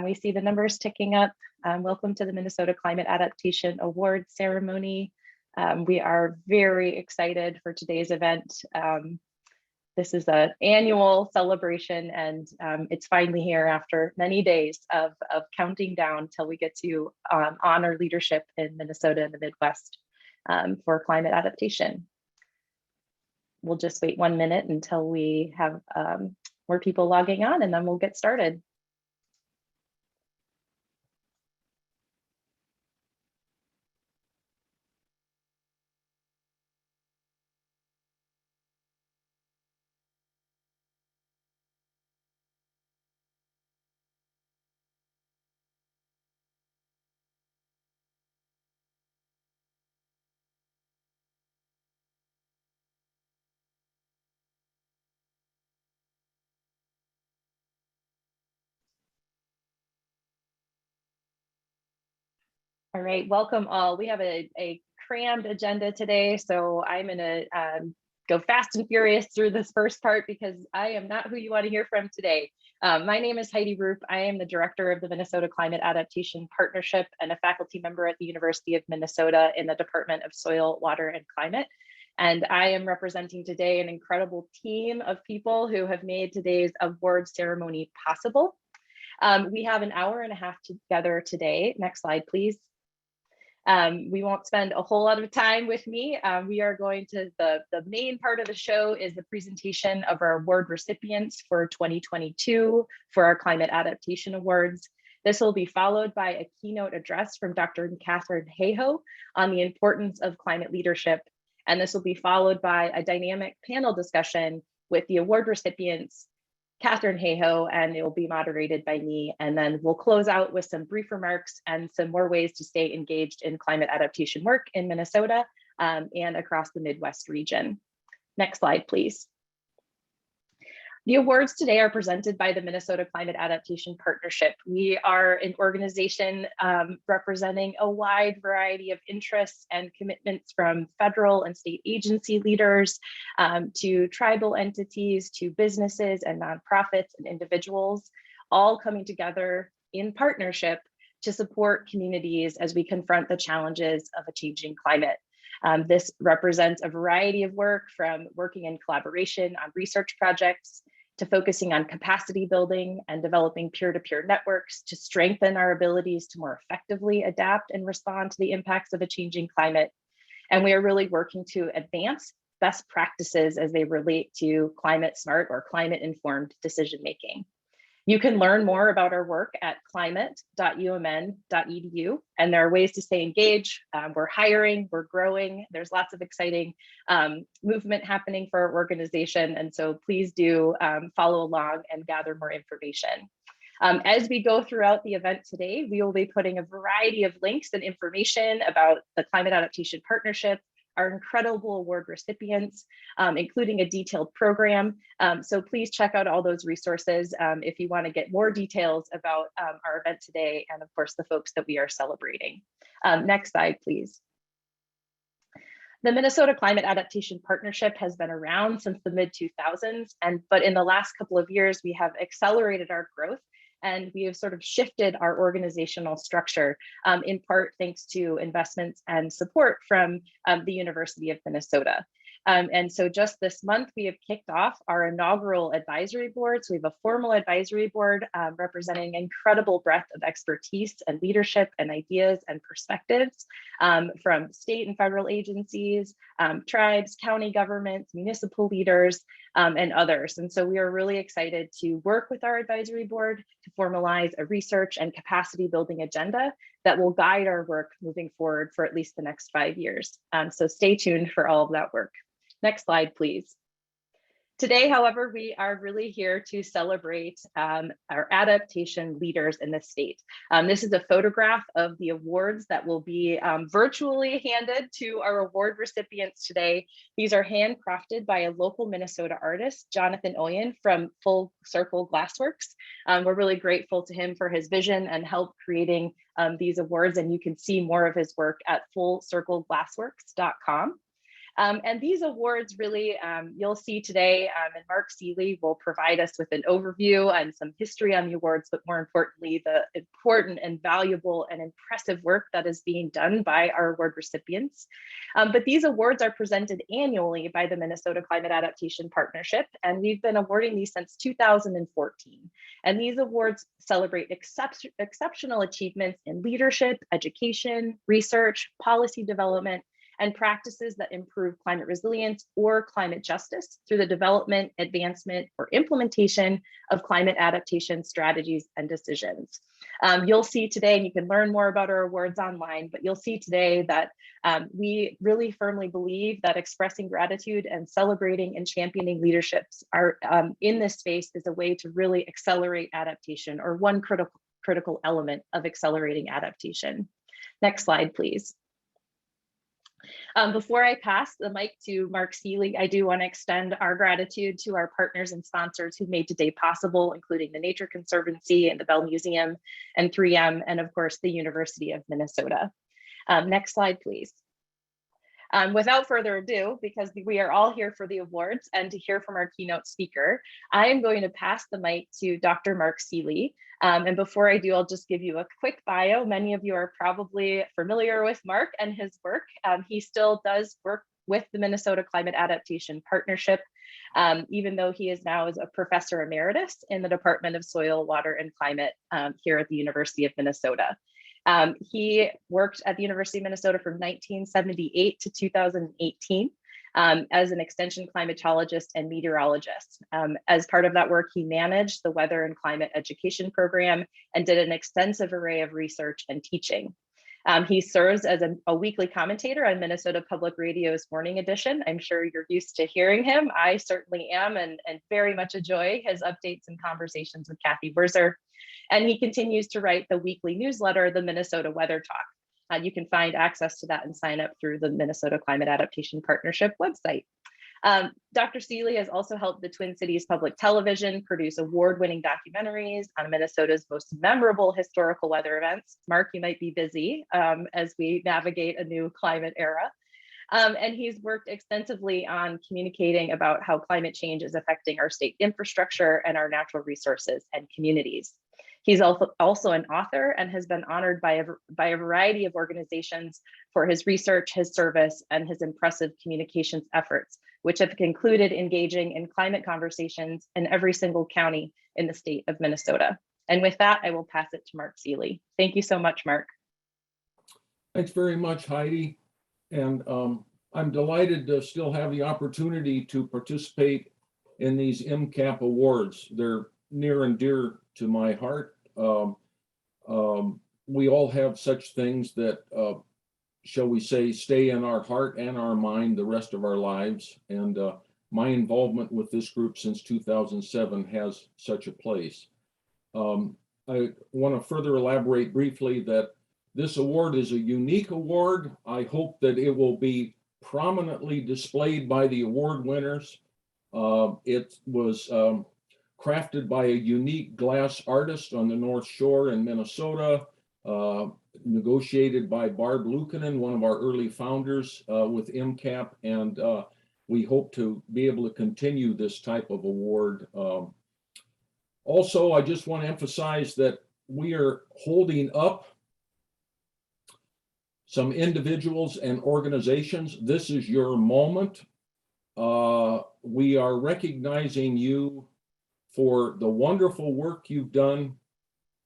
We see the numbers ticking up. Welcome to the Minnesota Climate Adaptation Awards ceremony. We are very excited for today's event. This is an annual celebration, and it's finally here after many days of counting down till we get to honor leadership in Minnesota and the Midwest for climate adaptation. We'll just wait 1 minute until we have more people logging on, and then we'll get started. All right, welcome all. We have a crammed agenda today, so I'm gonna go fast and furious through this first part because I am not who you want to hear from today. My name is Heidi Roop. I am the director of the Minnesota Climate Adaptation Partnership and a faculty member at the University of Minnesota in the Department of Soil, Water, and Climate. And I am representing today an incredible team of people who have made today's award ceremony possible. We have an hour and a half together today. Next slide, please. We won't spend a whole lot of time with me. We are going to, the main part of the show is the presentation of our award recipients for 2022 for our Climate Adaptation Awards. This will be followed by a keynote address from Dr. Katharine Hayhoe on the importance of climate leadership. And this will be followed by a dynamic panel discussion with the award recipients, Katharine Hayhoe, and it will be moderated by me. And then we'll close out with some brief remarks and some more ways to stay engaged in climate adaptation work in Minnesota and across the Midwest region. Next slide, please. The awards today are presented by the Minnesota Climate Adaptation Partnership. We are an organization representing a wide variety of interests and commitments from federal and state agency leaders to tribal entities, to businesses and nonprofits and individuals, all coming together in partnership to support communities as we confront the challenges of a changing climate. This represents a variety of work, from working in collaboration on research projects to focusing on capacity building and developing peer-to-peer networks to strengthen our abilities to more effectively adapt and respond to the impacts of a changing climate. And we are really working to advance best practices as they relate to climate smart or climate informed decision-making. You can learn more about our work at climate.umn.edu, and there are ways to stay engaged. We're hiring, we're growing. There's lots of exciting movement happening for our organization, and so please do follow along and gather more information. As we go throughout the event today, we will be putting a variety of links and information about the Climate Adaptation Partnership, our incredible award recipients, including a detailed program. So please check out all those resources if you want to get more details about our event today and of course the folks that we are celebrating. Next slide, please. The Minnesota Climate Adaptation Partnership has been around since the mid-2000s, but in the last couple of years, we have accelerated our growth and we have sort of shifted our organizational structure, in part thanks to investments and support from the University of Minnesota. And so just this month, we have kicked off our inaugural advisory board. So we have a formal advisory board representing incredible breadth of expertise and leadership and ideas and perspectives from state and federal agencies, tribes, county governments, municipal leaders, and others. And so we are really excited to work with our advisory board to formalize a research and capacity building agenda that will guide our work moving forward for at least the next 5 years. So stay tuned for all of that work. Next slide, please. Today, however, we are really here to celebrate our adaptation leaders in the state. This is a photograph of the awards that will be virtually handed to our award recipients today. These are handcrafted by a local Minnesota artist, Jonathan Oyen from Full Circle Glassworks. We're really grateful to him for his vision and help creating these awards, and you can see more of his work at fullcircleglassworks.com. And these awards really, you'll see today, and Mark Seeley will provide us with an overview and some history on the awards, but more importantly, the important and valuable and impressive work that is being done by our award recipients. But these awards are presented annually by the Minnesota Climate Adaptation Partnership, and we've been awarding these since 2014. And these awards celebrate exceptional achievements in leadership, education, research, policy development, and practices that improve climate resilience or climate justice through the development, advancement, or implementation of climate adaptation strategies and decisions. You'll see today, and you can learn more about our awards online, but you'll see today that we really firmly believe that expressing gratitude and celebrating and championing leaderships are in this space is a way to really accelerate adaptation, or one critical element of accelerating adaptation. Next slide, please. Before I pass the mic to Mark Seeley, I do want to extend our gratitude to our partners and sponsors who made today possible, including the Nature Conservancy and the Bell Museum and 3M, and of course, the University of Minnesota. Next slide, please. Without further ado, because we are all here for the awards and to hear from our keynote speaker, I am going to pass the mic to Dr. Mark Seeley. And before I do, I'll just give you a quick bio. Many of you are probably familiar with Mark and his work. He still does work with the Minnesota Climate Adaptation Partnership, even though he is now as a professor emeritus in the Department of Soil, Water, and Climate here at the University of Minnesota. He worked at the University of Minnesota from 1978 to 2018 as an extension climatologist and meteorologist. As part of that work, he managed the weather and climate education program and did an extensive array of research and teaching. He serves as a weekly commentator on Minnesota Public Radio's Morning Edition. I'm sure you're used to hearing him. I certainly am, and very much enjoy his updates and conversations with Kathy Gordon. And he continues to write the weekly newsletter, the Minnesota Weather Talk. You can find access to that and sign up through the Minnesota Climate Adaptation Partnership website. Dr. Seeley has also helped the Twin Cities Public Television produce award-winning documentaries on Minnesota's most memorable historical weather events. Mark, you might be busy as we navigate a new climate era. And he's worked extensively on communicating about how climate change is affecting our state infrastructure and our natural resources and communities. He's also an author and has been honored by a variety of organizations for his research, his service, and his impressive communications efforts, which have concluded engaging in climate conversations in every single county in the state of Minnesota. And with that, I will pass it to Mark Seeley. Thank you so much, Mark. Thanks very much, Heidi. And I'm delighted to still have the opportunity to participate in these MCAP awards. They're near and dear to my heart. We all have such things that, shall we say, stay in our heart and our mind the rest of our lives. And my involvement with this group since 2007 has such a place. I want to further elaborate briefly that this award is a unique award. I hope that it will be prominently displayed by the award winners. It was crafted by a unique glass artist on the North Shore in Minnesota, negotiated by Barb Luukkonen, one of our early founders with MCAP, and we hope to be able to continue this type of award. Also, I just want to emphasize that we are holding up some individuals and organizations. This is your moment. We are recognizing you for the wonderful work you've done.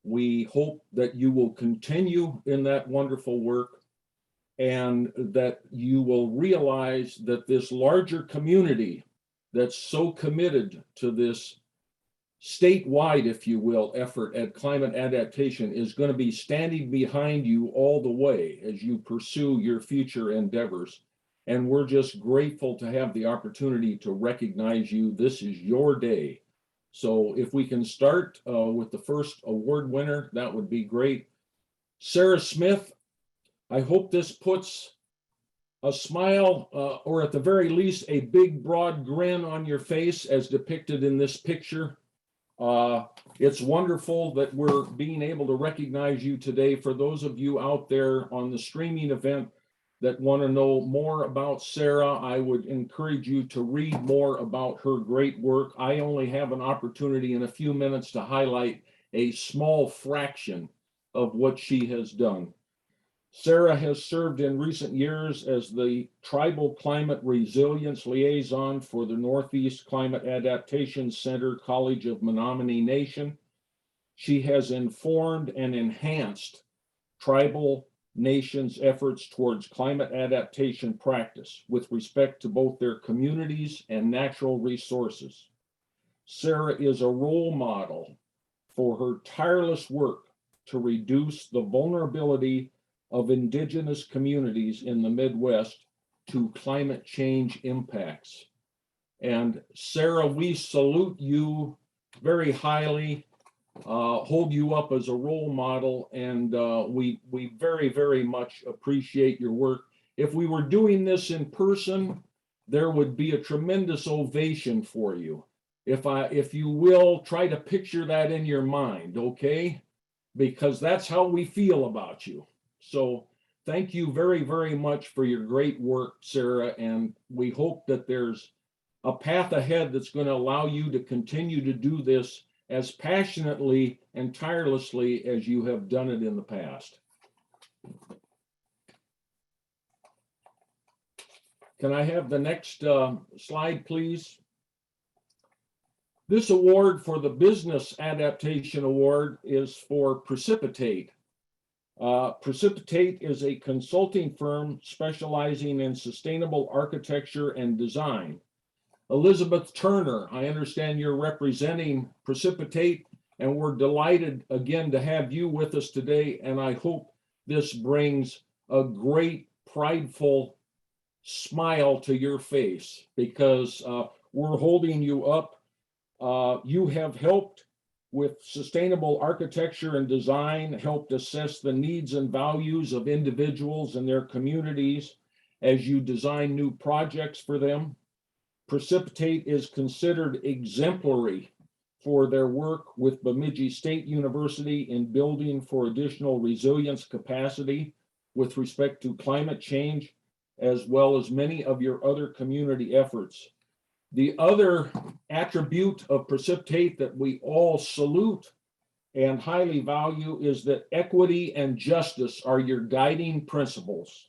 We hope that you will continue in that wonderful work and that you will realize that this larger community that's so committed to this statewide, if you will, effort at climate adaptation is going to be standing behind you all the way as you pursue your future endeavors. And we're just grateful to have the opportunity to recognize you. This is your day. So if we can start with the first award winner, that would be great. Sarah Smith, I hope this puts a smile or at the very least a big broad grin on your face as depicted in this picture. It's wonderful that we're being able to recognize you today. For those of you out there on the streaming event, that want to know more about Sarah, I would encourage you to read more about her great work. I only have an opportunity in a few minutes to highlight a small fraction of what she has done. Sarah has served in recent years as the Tribal Climate Resilience Liaison for the Northeast Climate Adaptation Center College of Menominee Nation. She has informed and enhanced tribal nations' efforts towards climate adaptation practice with respect to both their communities and natural resources. Sarah is a role model for her tireless work to reduce the vulnerability of Indigenous communities in the Midwest to climate change impacts. And Sarah, we salute you very highly, hold you up as a role model, and we very, very much appreciate your work. If we were doing this in person, there would be a tremendous ovation for you. If you will, try to picture that in your mind, okay? Because that's how we feel about you. So thank you very, very much for your great work, Sarah, and we hope that there's a path ahead that's going to allow you to continue to do this as passionately and tirelessly as you have done it in the past. Can I have the next slide, please? This award for the Business Adaptation Award is for Precipitate. Precipitate is a consulting firm specializing in sustainable architecture and design. Elizabeth Turner, I understand you're representing Precipitate, and we're delighted again to have you with us today. And I hope this brings a great, prideful smile to your face, because we're holding you up. You have helped with sustainable architecture and design, helped assess the needs and values of individuals and their communities as you design new projects for them. Precipitate is considered exemplary for their work with Bemidji State University in building for additional resilience capacity with respect to climate change, as well as many of your other community efforts. The other attribute of Precipitate that we all salute and highly value is that equity and justice are your guiding principles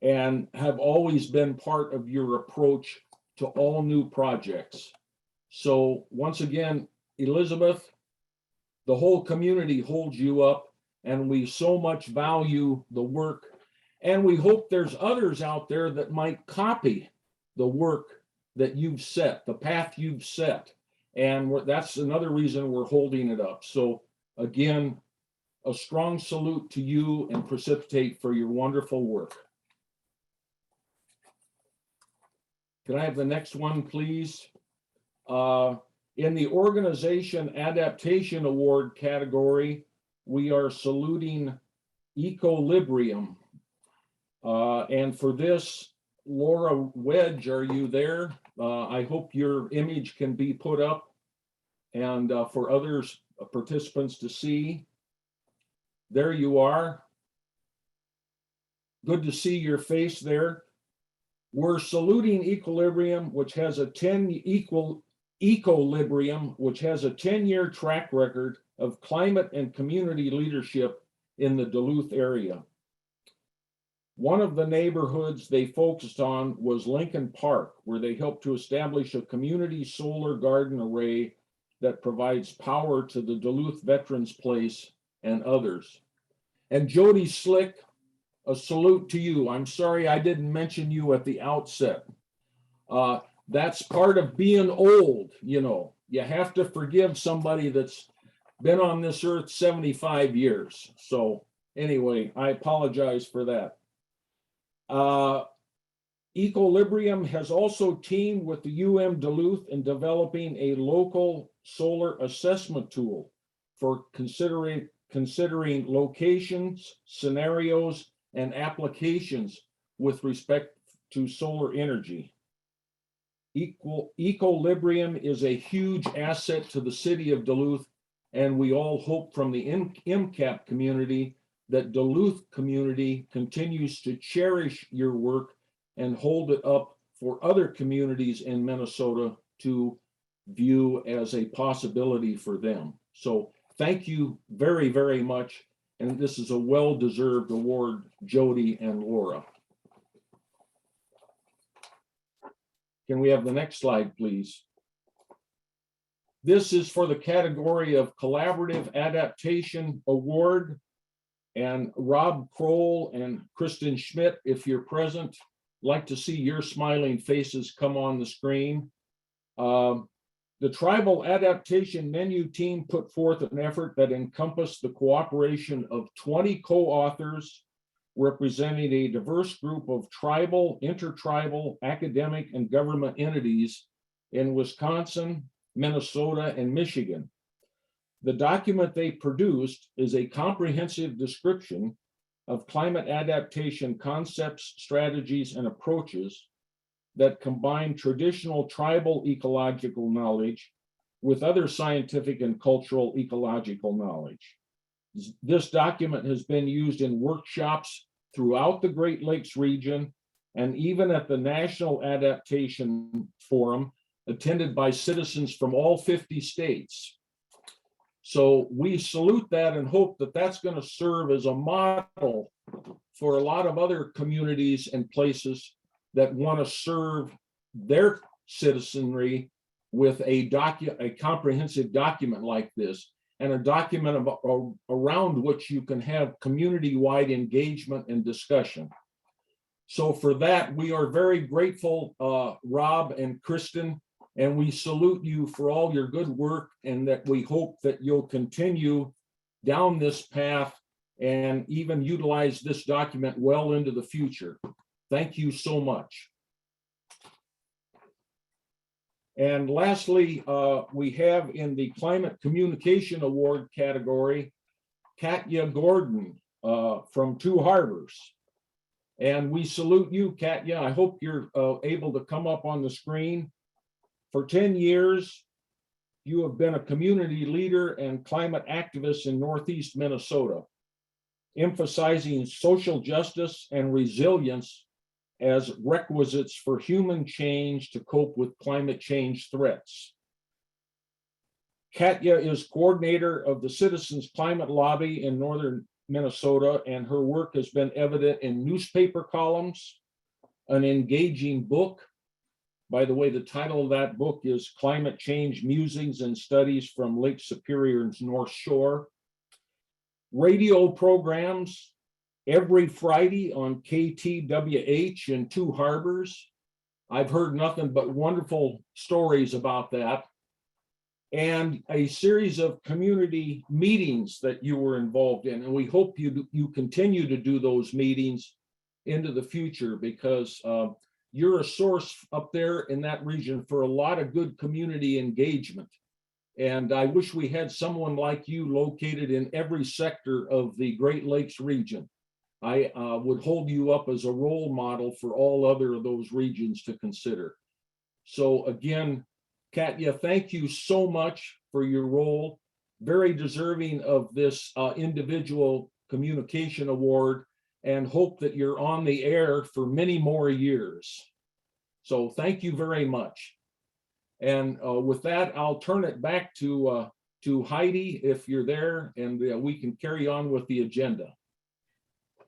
and have always been part of your approach to all new projects. So once again, Elizabeth, the whole community holds you up, and we so much value the work, and we hope there's others out there that might copy the work that you've set, the path you've set. And that's another reason we're holding it up. So again, a strong salute to you and Precipitate for your wonderful work. Can I have the next one, please? In the Organization Adaptation Award category, we are saluting Equilibrium. And for this, Laura Wedge, are you there? I hope your image can be put up and for others participants to see. There you are. Good to see your face there. We're saluting Equilibrium, which has a 10-year track record of climate and community leadership in the Duluth area. One of the neighborhoods they focused on was Lincoln Park, where they helped to establish a community solar garden array that provides power to the Duluth Veterans Place and others. And Jody Slick, a salute to you. I'm sorry I didn't mention you at the outset. That's part of being old, you know. You have to forgive somebody that's been on this earth 75 years. So anyway, I apologize for that. Equilibrium has also teamed with the Duluth in developing a local solar assessment tool for considering locations, scenarios, and applications with respect to solar energy. Equilibrium is a huge asset to the city of Duluth, and we all hope from the MCAP community that Duluth community continues to cherish your work and hold it up for other communities in Minnesota to view as a possibility for them. So thank you very, very much. And this is a well-deserved award, Jody and Laura. Can we have the next slide, please? This is for the category of Collaborative Adaptation Award. And Rob Kroll and Kristen Schmidt, if you're present, like to see your smiling faces come on the screen. The Tribal Adaptation Menu team put forth an effort that encompassed the cooperation of 20 co-authors representing a diverse group of tribal, intertribal, academic, and government entities in Wisconsin, Minnesota, and Michigan. The document they produced is a comprehensive description of climate adaptation concepts, strategies, and approaches that combine traditional tribal ecological knowledge with other scientific and cultural ecological knowledge. This document has been used in workshops throughout the Great Lakes region and even at the National Adaptation Forum, attended by citizens from all 50 states. So we salute that and hope that that's going to serve as a model for a lot of other communities and places that want to serve their citizenry with a comprehensive document like this, and a document around which you can have community-wide engagement and discussion. So for that, we are very grateful, Rob and Kristen, and we salute you for all your good work, and that we hope that you'll continue down this path and even utilize this document well into the future. Thank you so much. And lastly, we have in the Climate Communication Award category, Katya Gordon from Two Harbors. And we salute you, Katya. I hope you're able to come up on the screen. For 10 years, you have been a community leader and climate activist in Northeast Minnesota, emphasizing social justice and resilience as requisites for human change to cope with climate change threats. Katya is coordinator of the Citizens Climate Lobby in Northern Minnesota, and her work has been evident in newspaper columns, an engaging book. By the way, the title of that book is Climate Change Musings and Studies from Lake Superior's North Shore. Radio programs every Friday on KTWH in Two Harbors. I've heard nothing but wonderful stories about that. And a series of community meetings that you were involved in. And we hope you continue to do those meetings into the future, because you're a source up there in that region for a lot of good community engagement. And I wish we had someone like you located in every sector of the Great Lakes region. I would hold you up as a role model for all other of those regions to consider. So again, Katya, thank you so much for your role. Very deserving of this individual communication award, and hope that you're on the air for many more years. So thank you very much. And with that, I'll turn it back to Heidi, if you're there, and we can carry on with the agenda.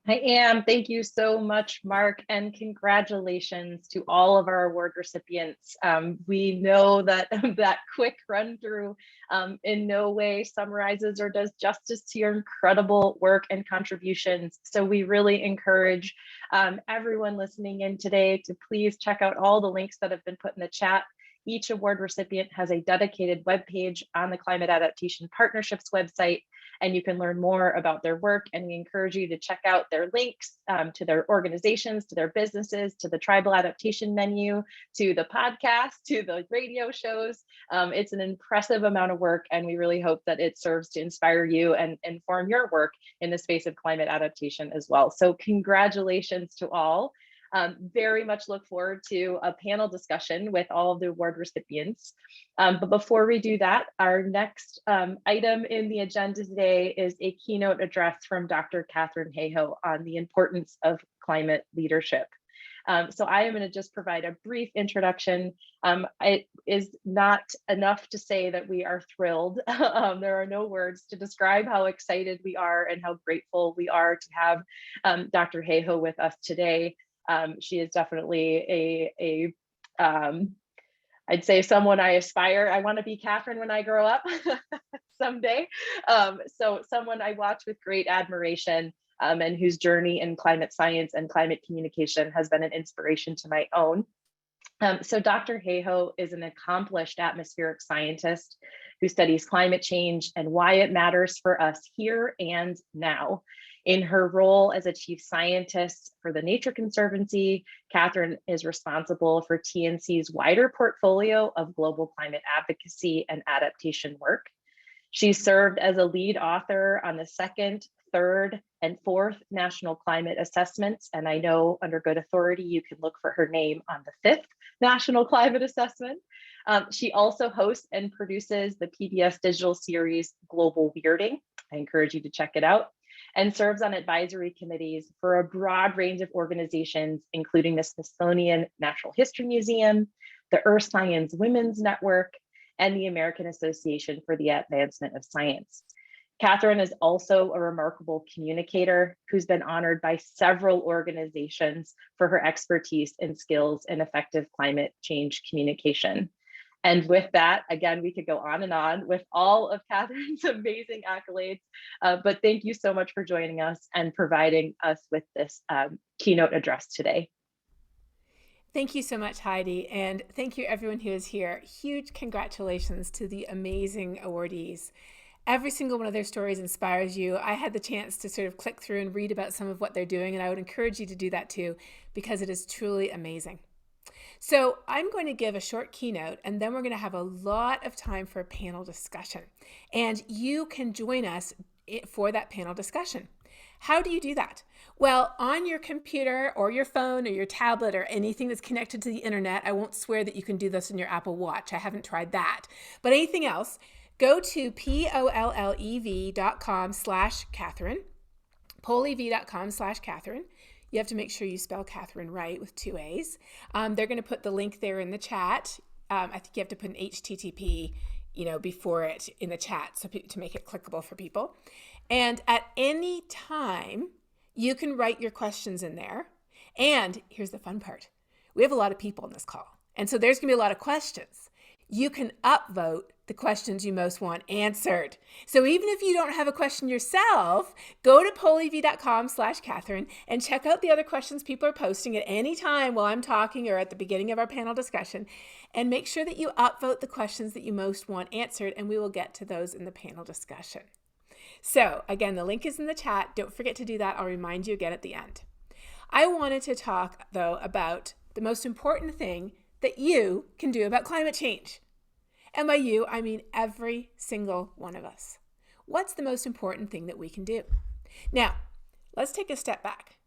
I am. Thank you so much, Mark, and congratulations to all of our award recipients. We know that that quick run through in no way summarizes or does justice to your incredible work and contributions. So we really encourage everyone listening in today to please check out all the links that have been put in the chat. Each award recipient has a dedicated webpage on the Climate Adaptation Partnerships website, and you can learn more about their work. And we encourage you to check out their links to their organizations, to their businesses, to the tribal adaptation menu, to the podcast, to the radio shows. It's an impressive amount of work, and we really hope that it serves to inspire you and inform your work in the space of climate adaptation as well. So congratulations to all. Very much look forward to a panel discussion with all of the award recipients. But before we do that, our next item in the agenda today is a keynote address from Dr. Katharine Hayhoe on the importance of climate leadership. So I am going to just provide a brief introduction. It is not enough to say that we are thrilled. There are no words to describe how excited we are and how grateful we are to have Dr. Hayhoe with us today. She is definitely I'd say someone I aspire. I want to be Katharine when I grow up someday. So someone I watch with great admiration. And whose journey in climate science and climate communication has been an inspiration to my own. So Dr. Hayhoe is an accomplished atmospheric scientist who studies climate change and why it matters for us here and now. In her role as a chief scientist for the Nature Conservancy, Katharine is responsible for TNC's wider portfolio of global climate advocacy and adaptation work. She served as a lead author on the second, third, and fourth national climate assessments. And I know under good authority, you can look for her name on the fifth national climate assessment. She also hosts and produces the PBS digital series Global Weirding. I encourage you to check it out. And serves on advisory committees for a broad range of organizations, including the Smithsonian Natural History Museum, the Earth Science Women's Network, and the American Association for the Advancement of Science. Katharine is also a remarkable communicator who's been honored by several organizations for her expertise and skills in effective climate change communication. And with that, again, we could go on and on with all of Katharine's amazing accolades, but thank you so much for joining us and providing us with this keynote address today. Thank you so much, Heidi, and thank you everyone who is here. Huge congratulations to the amazing awardees. Every single one of their stories inspires you. I had the chance to sort of click through and read about some of what they're doing, and I would encourage you to do that too, because it is truly amazing. So I'm going to give a short keynote, and then we're going to have a lot of time for a panel discussion. And you can join us for that panel discussion. How do you do that? Well, on your computer or your phone or your tablet or anything that's connected to the internet, I won't swear that you can do this in your Apple Watch. I haven't tried that. But anything else, go to pollev.com/Katharine, pollev.com/Katharine. You have to make sure you spell Katharine right with 2 A's. They're going to put the link there in the chat. I think you have to put an HTTP, before it in the chat so to make it clickable for people. And at any time, you can write your questions in there. And here's the fun part. We have a lot of people in this call. And so there's going to be a lot of questions. You can upvote the questions you most want answered. So even if you don't have a question yourself, go to pollev.com/Katharine and check out the other questions people are posting at any time while I'm talking or at the beginning of our panel discussion. And make sure that you upvote the questions that you most want answered, and we will get to those in the panel discussion. So again, the link is in the chat. Don't forget to do that. I'll remind you again at the end. I wanted to talk, though, about the most important thing that you can do about climate change. And by you, I mean every single one of us. What's the most important thing that we can do? Now, let's take a step back.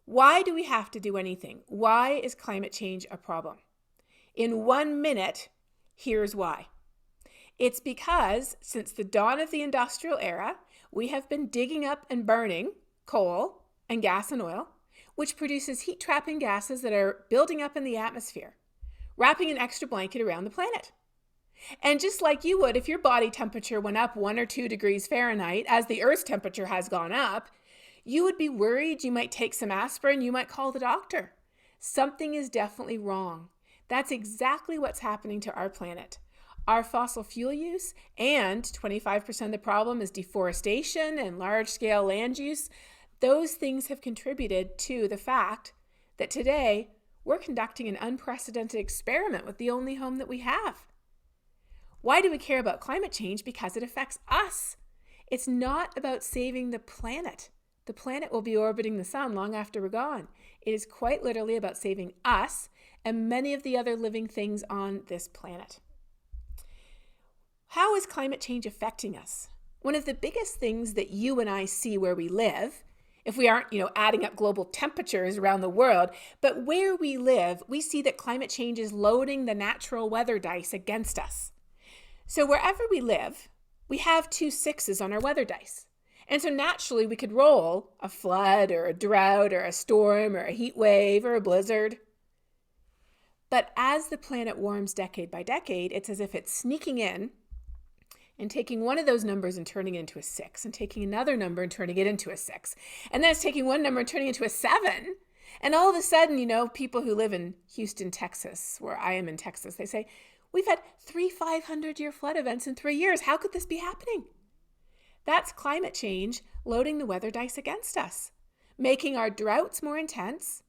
Why do we have to do anything? Why is climate change a problem? In 1 minute, here's why. It's because since the dawn of the industrial era, we have been digging up and burning coal and gas and oil, which produces heat-trapping gases that are building up in the atmosphere, wrapping an extra blanket around the planet. And just like you would if your body temperature went up 1 or 2 degrees Fahrenheit as the Earth's temperature has gone up, you would be worried, you might take some aspirin, you might call the doctor. Something is definitely wrong. That's exactly what's happening to our planet. Our fossil fuel use, and 25% of the problem is deforestation and large-scale land use. Those things have contributed to the fact that today we're conducting an unprecedented experiment with the only home that we have. Why do we care about climate change? Because it affects us. It's not about saving the planet. The planet will be orbiting the sun long after we're gone. It is quite literally about saving us and many of the other living things on this planet. How is climate change affecting us? One of the biggest things that you and I see where we live if we aren't, adding up global temperatures around the world. But where we live, we see that climate change is loading the natural weather dice against us. So wherever we live, we have 2 6s on our weather dice. And so naturally we could roll a flood or a drought or a storm or a heat wave or a blizzard. But as the planet warms decade by decade, it's as if it's sneaking in and taking one of those numbers and turning it into a 6, and taking another number and turning it into a 6. And then it's taking one number and turning it into a 7. And all of a sudden, people who live in Houston, Texas, where I am in Texas, they say, we've had 3 500-year flood events in 3 years. How could this be happening? That's climate change loading the weather dice against us, making our droughts more intense,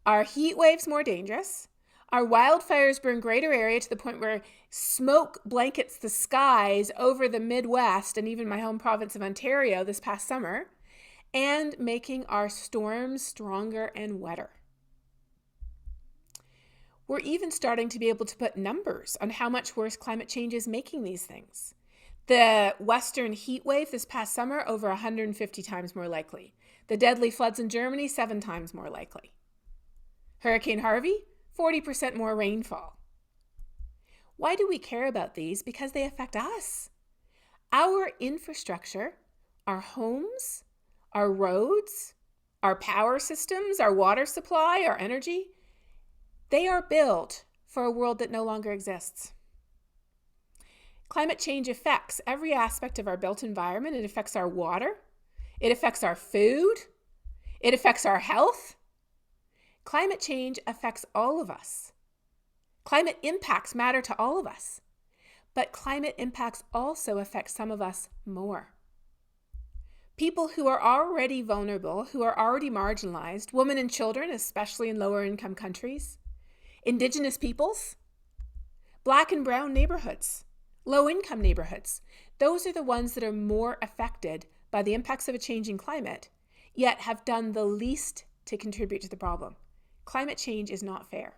our heat waves more dangerous, our wildfires burn greater area to the point where smoke blankets the skies over the Midwest and even my home province of Ontario this past summer, and making our storms stronger and wetter. We're even starting to be able to put numbers on how much worse climate change is making these things. The Western heat wave this past summer, over 150 times more likely. The deadly floods in Germany, 7 times more likely. Hurricane Harvey, 40% more rainfall. Why do we care about these? Because they affect us. Our infrastructure, our homes, our roads, our power systems, our water supply, our energy, they are built for a world that no longer exists. Climate change affects every aspect of our built environment. It affects our water. It affects our food. It affects our health. Climate change affects all of us. Climate impacts matter to all of us. But climate impacts also affect some of us more. People who are already vulnerable, who are already marginalized, women and children, especially in lower income countries, Indigenous peoples, Black and brown neighborhoods, low-income neighborhoods. Those are the ones that are more affected by the impacts of a changing climate, yet have done the least to contribute to the problem. Climate change is not fair.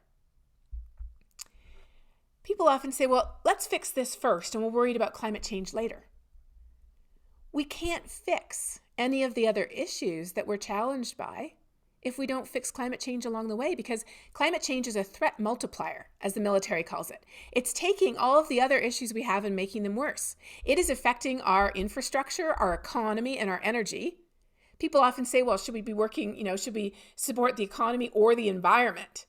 People often say, well, let's fix this first and we're worried about climate change later. We can't fix any of the other issues that we're challenged by if we don't fix climate change along the way, because climate change is a threat multiplier, as the military calls it. It's taking all of the other issues we have and making them worse. It is affecting our infrastructure, our economy, and our energy. People often say, well, should we be working, should we support the economy or the environment?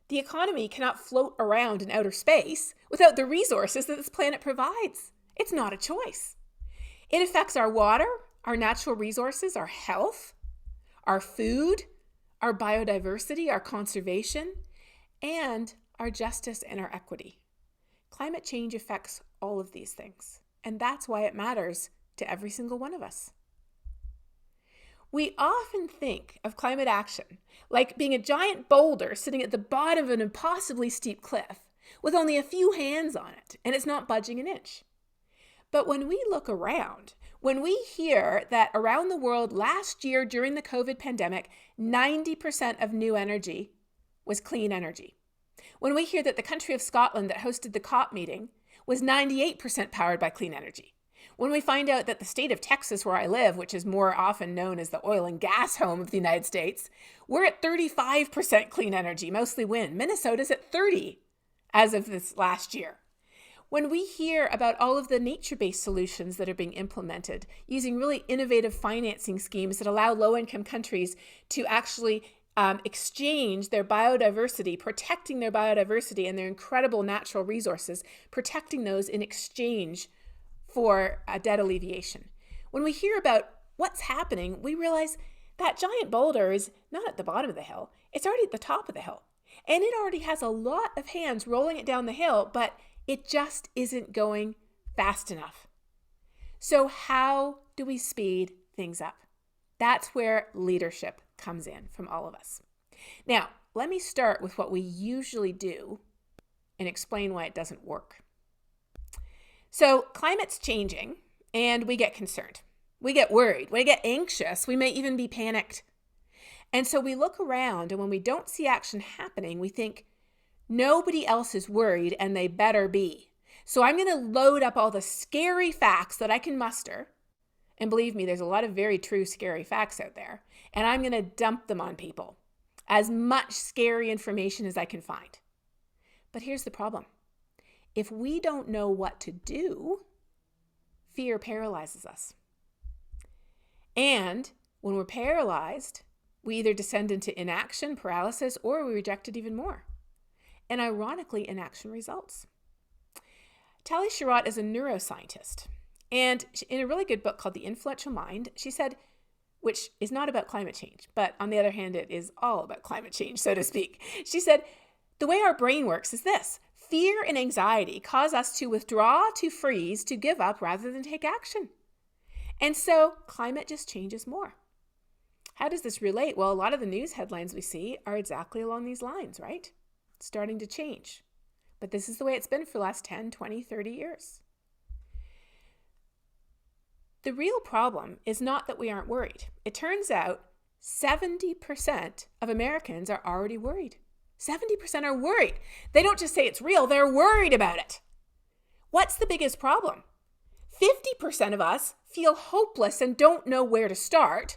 The economy cannot float around in outer space without the resources that this planet provides. It's not a choice. It affects our water, our natural resources, our health, our food, our biodiversity, our conservation, and our justice and our equity. Climate change affects all of these things, and that's why it matters to every single one of us. We often think of climate action like being a giant boulder sitting at the bottom of an impossibly steep cliff with only a few hands on it, and it's not budging an inch. But when we look around, when we hear that around the world last year during the COVID pandemic, 90% of new energy was clean energy. When we hear that the country of Scotland that hosted the COP meeting was 98% powered by clean energy. When we find out that the state of Texas, where I live, which is more often known as the oil and gas home of the United States, we're at 35% clean energy, mostly wind. Minnesota's at 30% as of this last year. When we hear about all of the nature-based solutions that are being implemented using really innovative financing schemes that allow low-income countries to actually exchange their biodiversity, protecting their biodiversity and their incredible natural resources, protecting those in exchange for debt alleviation. When we hear about what's happening, we realize that giant boulder is not at the bottom of the hill, it's already at the top of the hill. And it already has a lot of hands rolling it down the hill, but it just isn't going fast enough. So how do we speed things up? That's where leadership comes in from all of us. Now, let me start with what we usually do and explain why it doesn't work. So climate's changing and we get concerned. We get worried. We get anxious. We may even be panicked. And so we look around, and when we don't see action happening, we think, nobody else is worried and they better be. So I'm going to load up all the scary facts that I can muster And believe me, there's a lot of very true, scary facts out there. And I'm going to dump them on people. As much scary information as I can find. But here's the problem. If we don't know what to do, fear paralyzes us. And when we're paralyzed, we either descend into inaction, paralysis, or we reject it even more. And ironically, inaction results. Tali Sharot is a neuroscientist. And in a really good book called The Influential Mind, she said, which is not about climate change, but on the other hand, it is all about climate change, so to speak. She said, the way our brain works is this. Fear and anxiety cause us to withdraw, to freeze, to give up rather than take action. And so climate just changes more. How does this relate? Well, a lot of the news headlines we see are exactly along these lines, right? It's starting to change. But this is the way it's been for the last 10, 20, 30 years. The real problem is not that we aren't worried. It turns out 70% of Americans are already worried. 70% are worried. They don't just say it's real, they're worried about it. What's the biggest problem? 50% of us feel hopeless and don't know where to start,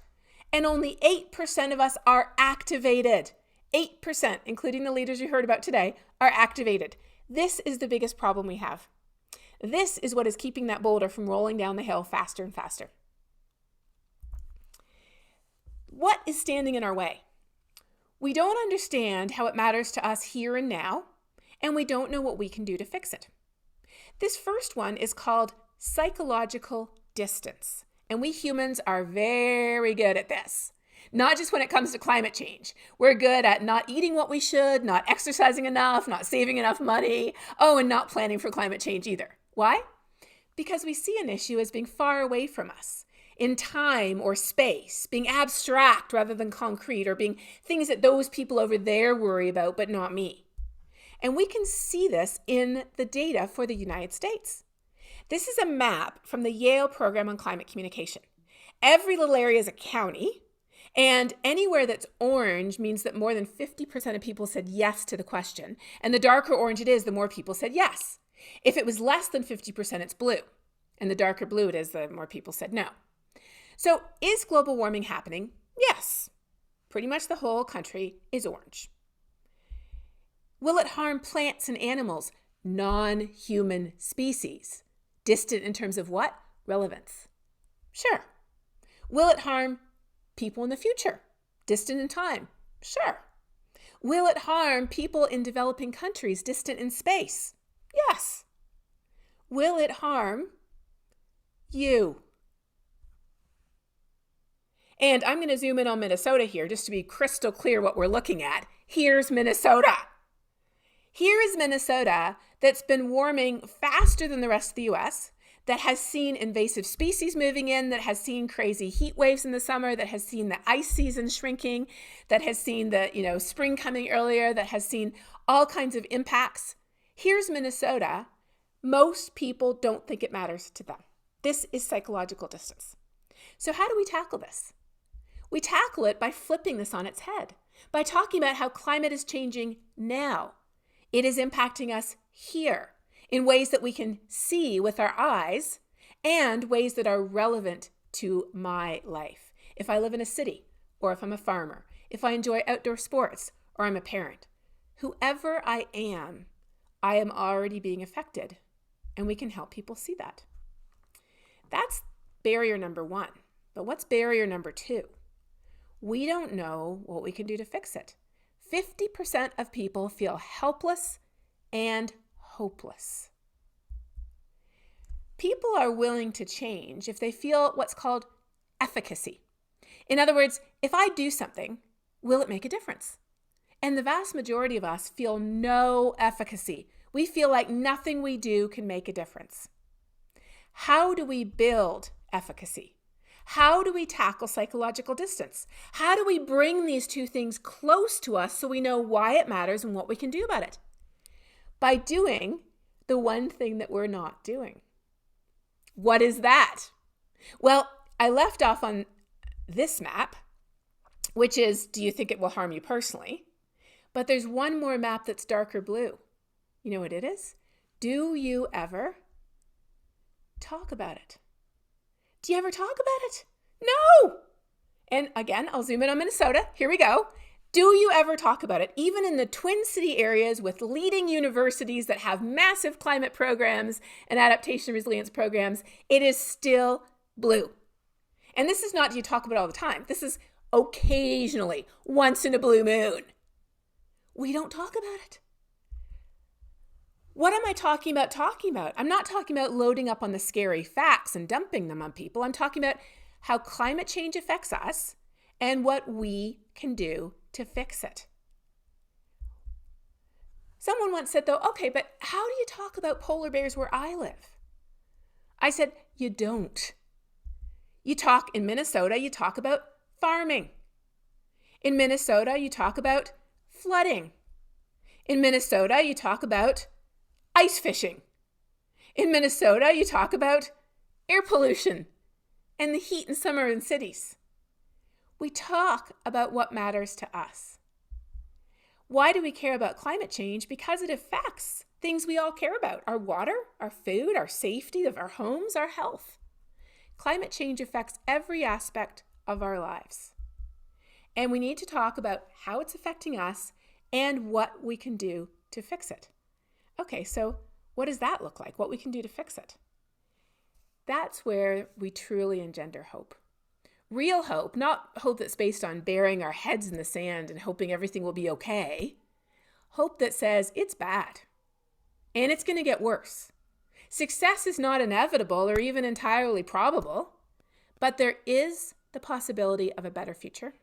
and only 8% of us are activated. 8%, including the leaders you heard about today, are activated. This is the biggest problem we have. This is what is keeping that boulder from rolling down the hill faster and faster. What is standing in our way? We don't understand how it matters to us here and now, and we don't know what we can do to fix it. This first one is called psychological distance, and we humans are very good at this. Not just when it comes to climate change. We're good at not eating what we should, not exercising enough, not saving enough money, and not planning for climate change either. Why? Because we see an issue as being far away from us, in time or space, being abstract rather than concrete, or being things that those people over there worry about, but not me. And we can see this in the data for the United States. This is a map from the Yale Program on Climate Communication. Every little area is a county, and anywhere that's orange means that more than 50% of people said yes to the question, and the darker orange it is, the more people said yes. If it was less than 50%, it's blue. And the darker blue it is, the more people said no. So is global warming happening? Yes. Pretty much the whole country is orange. Will it harm plants and animals? Non-human species. Distant in terms of what? Relevance. Sure. Will it harm people in the future? Distant in time? Sure. Will it harm people in developing countries distant in space? Yes. Will it harm you? And I'm going to zoom in on Minnesota here just to be crystal clear what we're looking at. Here's Minnesota. Here is Minnesota that's been warming faster than the rest of the U.S., that has seen invasive species moving in, that has seen crazy heat waves in the summer, that has seen the ice season shrinking, that has seen the spring coming earlier, that has seen all kinds of impacts. Here's Minnesota. Most people don't think it matters to them. This is psychological distance. So how do we tackle this? We tackle it by flipping this on its head, by talking about how climate is changing now. It is impacting us here in ways that we can see with our eyes and ways that are relevant to my life. If I live in a city, or if I'm a farmer, if I enjoy outdoor sports, or I'm a parent, whoever I am already being affected, and we can help people see that. That's barrier number one. But what's barrier number two? We don't know what we can do to fix it. 50% of people feel helpless and hopeless. People are willing to change if they feel what's called efficacy. In other words, if I do something, will it make a difference? And the vast majority of us feel no efficacy. We feel like nothing we do can make a difference. How do we build efficacy? How do we tackle psychological distance? How do we bring these two things close to us so we know why it matters and what we can do about it? By doing the one thing that we're not doing. What is that? Well, I left off on this map, which is, do you think it will harm you personally? But there's one more map that's darker blue. You know what it is? Do you ever talk about it? Do you ever talk about it? No. And again, I'll zoom in on Minnesota. Here we go. Do you ever talk about it? Even in the Twin City areas with leading universities that have massive climate programs and adaptation resilience programs, it is still blue. And this is not, do you talk about it all the time? This is occasionally, once in a blue moon. We don't talk about it. What am I talking about? I'm not talking about loading up on the scary facts and dumping them on people. I'm talking about how climate change affects us and what we can do to fix it. Someone once said, though, okay, but how do you talk about polar bears where I live? I said, you don't. You talk in Minnesota, you talk about farming. In Minnesota, you talk about flooding. In Minnesota, you talk about ice fishing. In Minnesota, you talk about air pollution and the heat in summer in cities. We talk about what matters to us. Why do we care about climate change? Because it affects things we all care about: our water, our food, our safety of our homes, our health. Climate change affects every aspect of our lives. And we need to talk about how it's affecting us and what we can do to fix it. Okay, so what does that look like? What we can do to fix it? That's where we truly engender hope. Real hope, not hope that's based on burying our heads in the sand and hoping everything will be okay. Hope that says it's bad and it's going to get worse. Success is not inevitable or even entirely probable, but there is the possibility of a better future,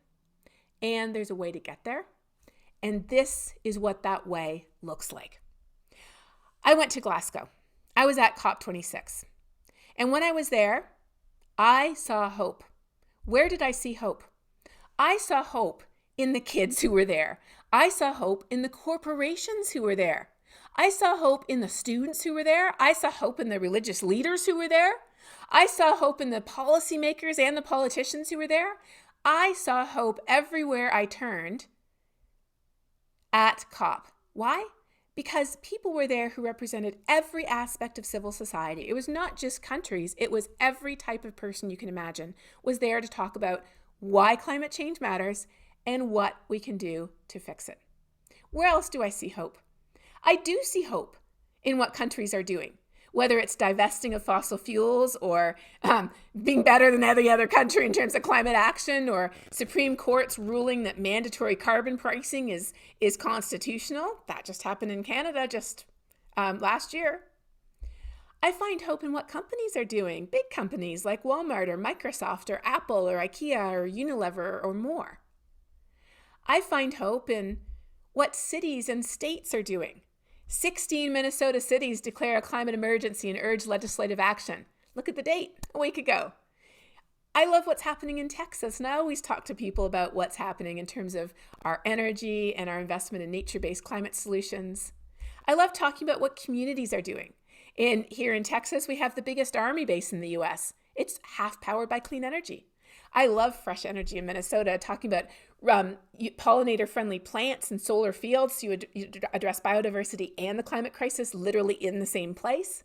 and there's a way to get there. And this is what that way looks like. I went to Glasgow. I was at COP26. And when I was there, I saw hope. Where did I see hope? I saw hope in the kids who were there. I saw hope in the corporations who were there. I saw hope in the students who were there. I saw hope in the religious leaders who were there. I saw hope in the policymakers and the politicians who were there. I saw hope everywhere I turned at COP. Why? Because people were there who represented every aspect of civil society. It was not just countries, it was every type of person you can imagine was there to talk about why climate change matters and what we can do to fix it. Where else do I see hope? I do see hope in what countries are doing, whether it's divesting of fossil fuels or being better than every other country in terms of climate action, or Supreme Court's ruling that mandatory carbon pricing is constitutional. That just happened in Canada just last year. I find hope in what companies are doing, big companies like Walmart or Microsoft or Apple or IKEA or Unilever or more. I find hope in what cities and states are doing. 16 Minnesota cities declare a climate emergency and urge legislative action. Look at the date, a week ago. I love what's happening in Texas, and I always talk to people about what's happening in terms of our energy and our investment in nature-based climate solutions. I love talking about what communities are doing. Here in Texas, we have the biggest army base in the US. It's half powered by clean energy. I love fresh energy in Minnesota, talking about pollinator-friendly plants and solar fields to address biodiversity and the climate crisis literally in the same place.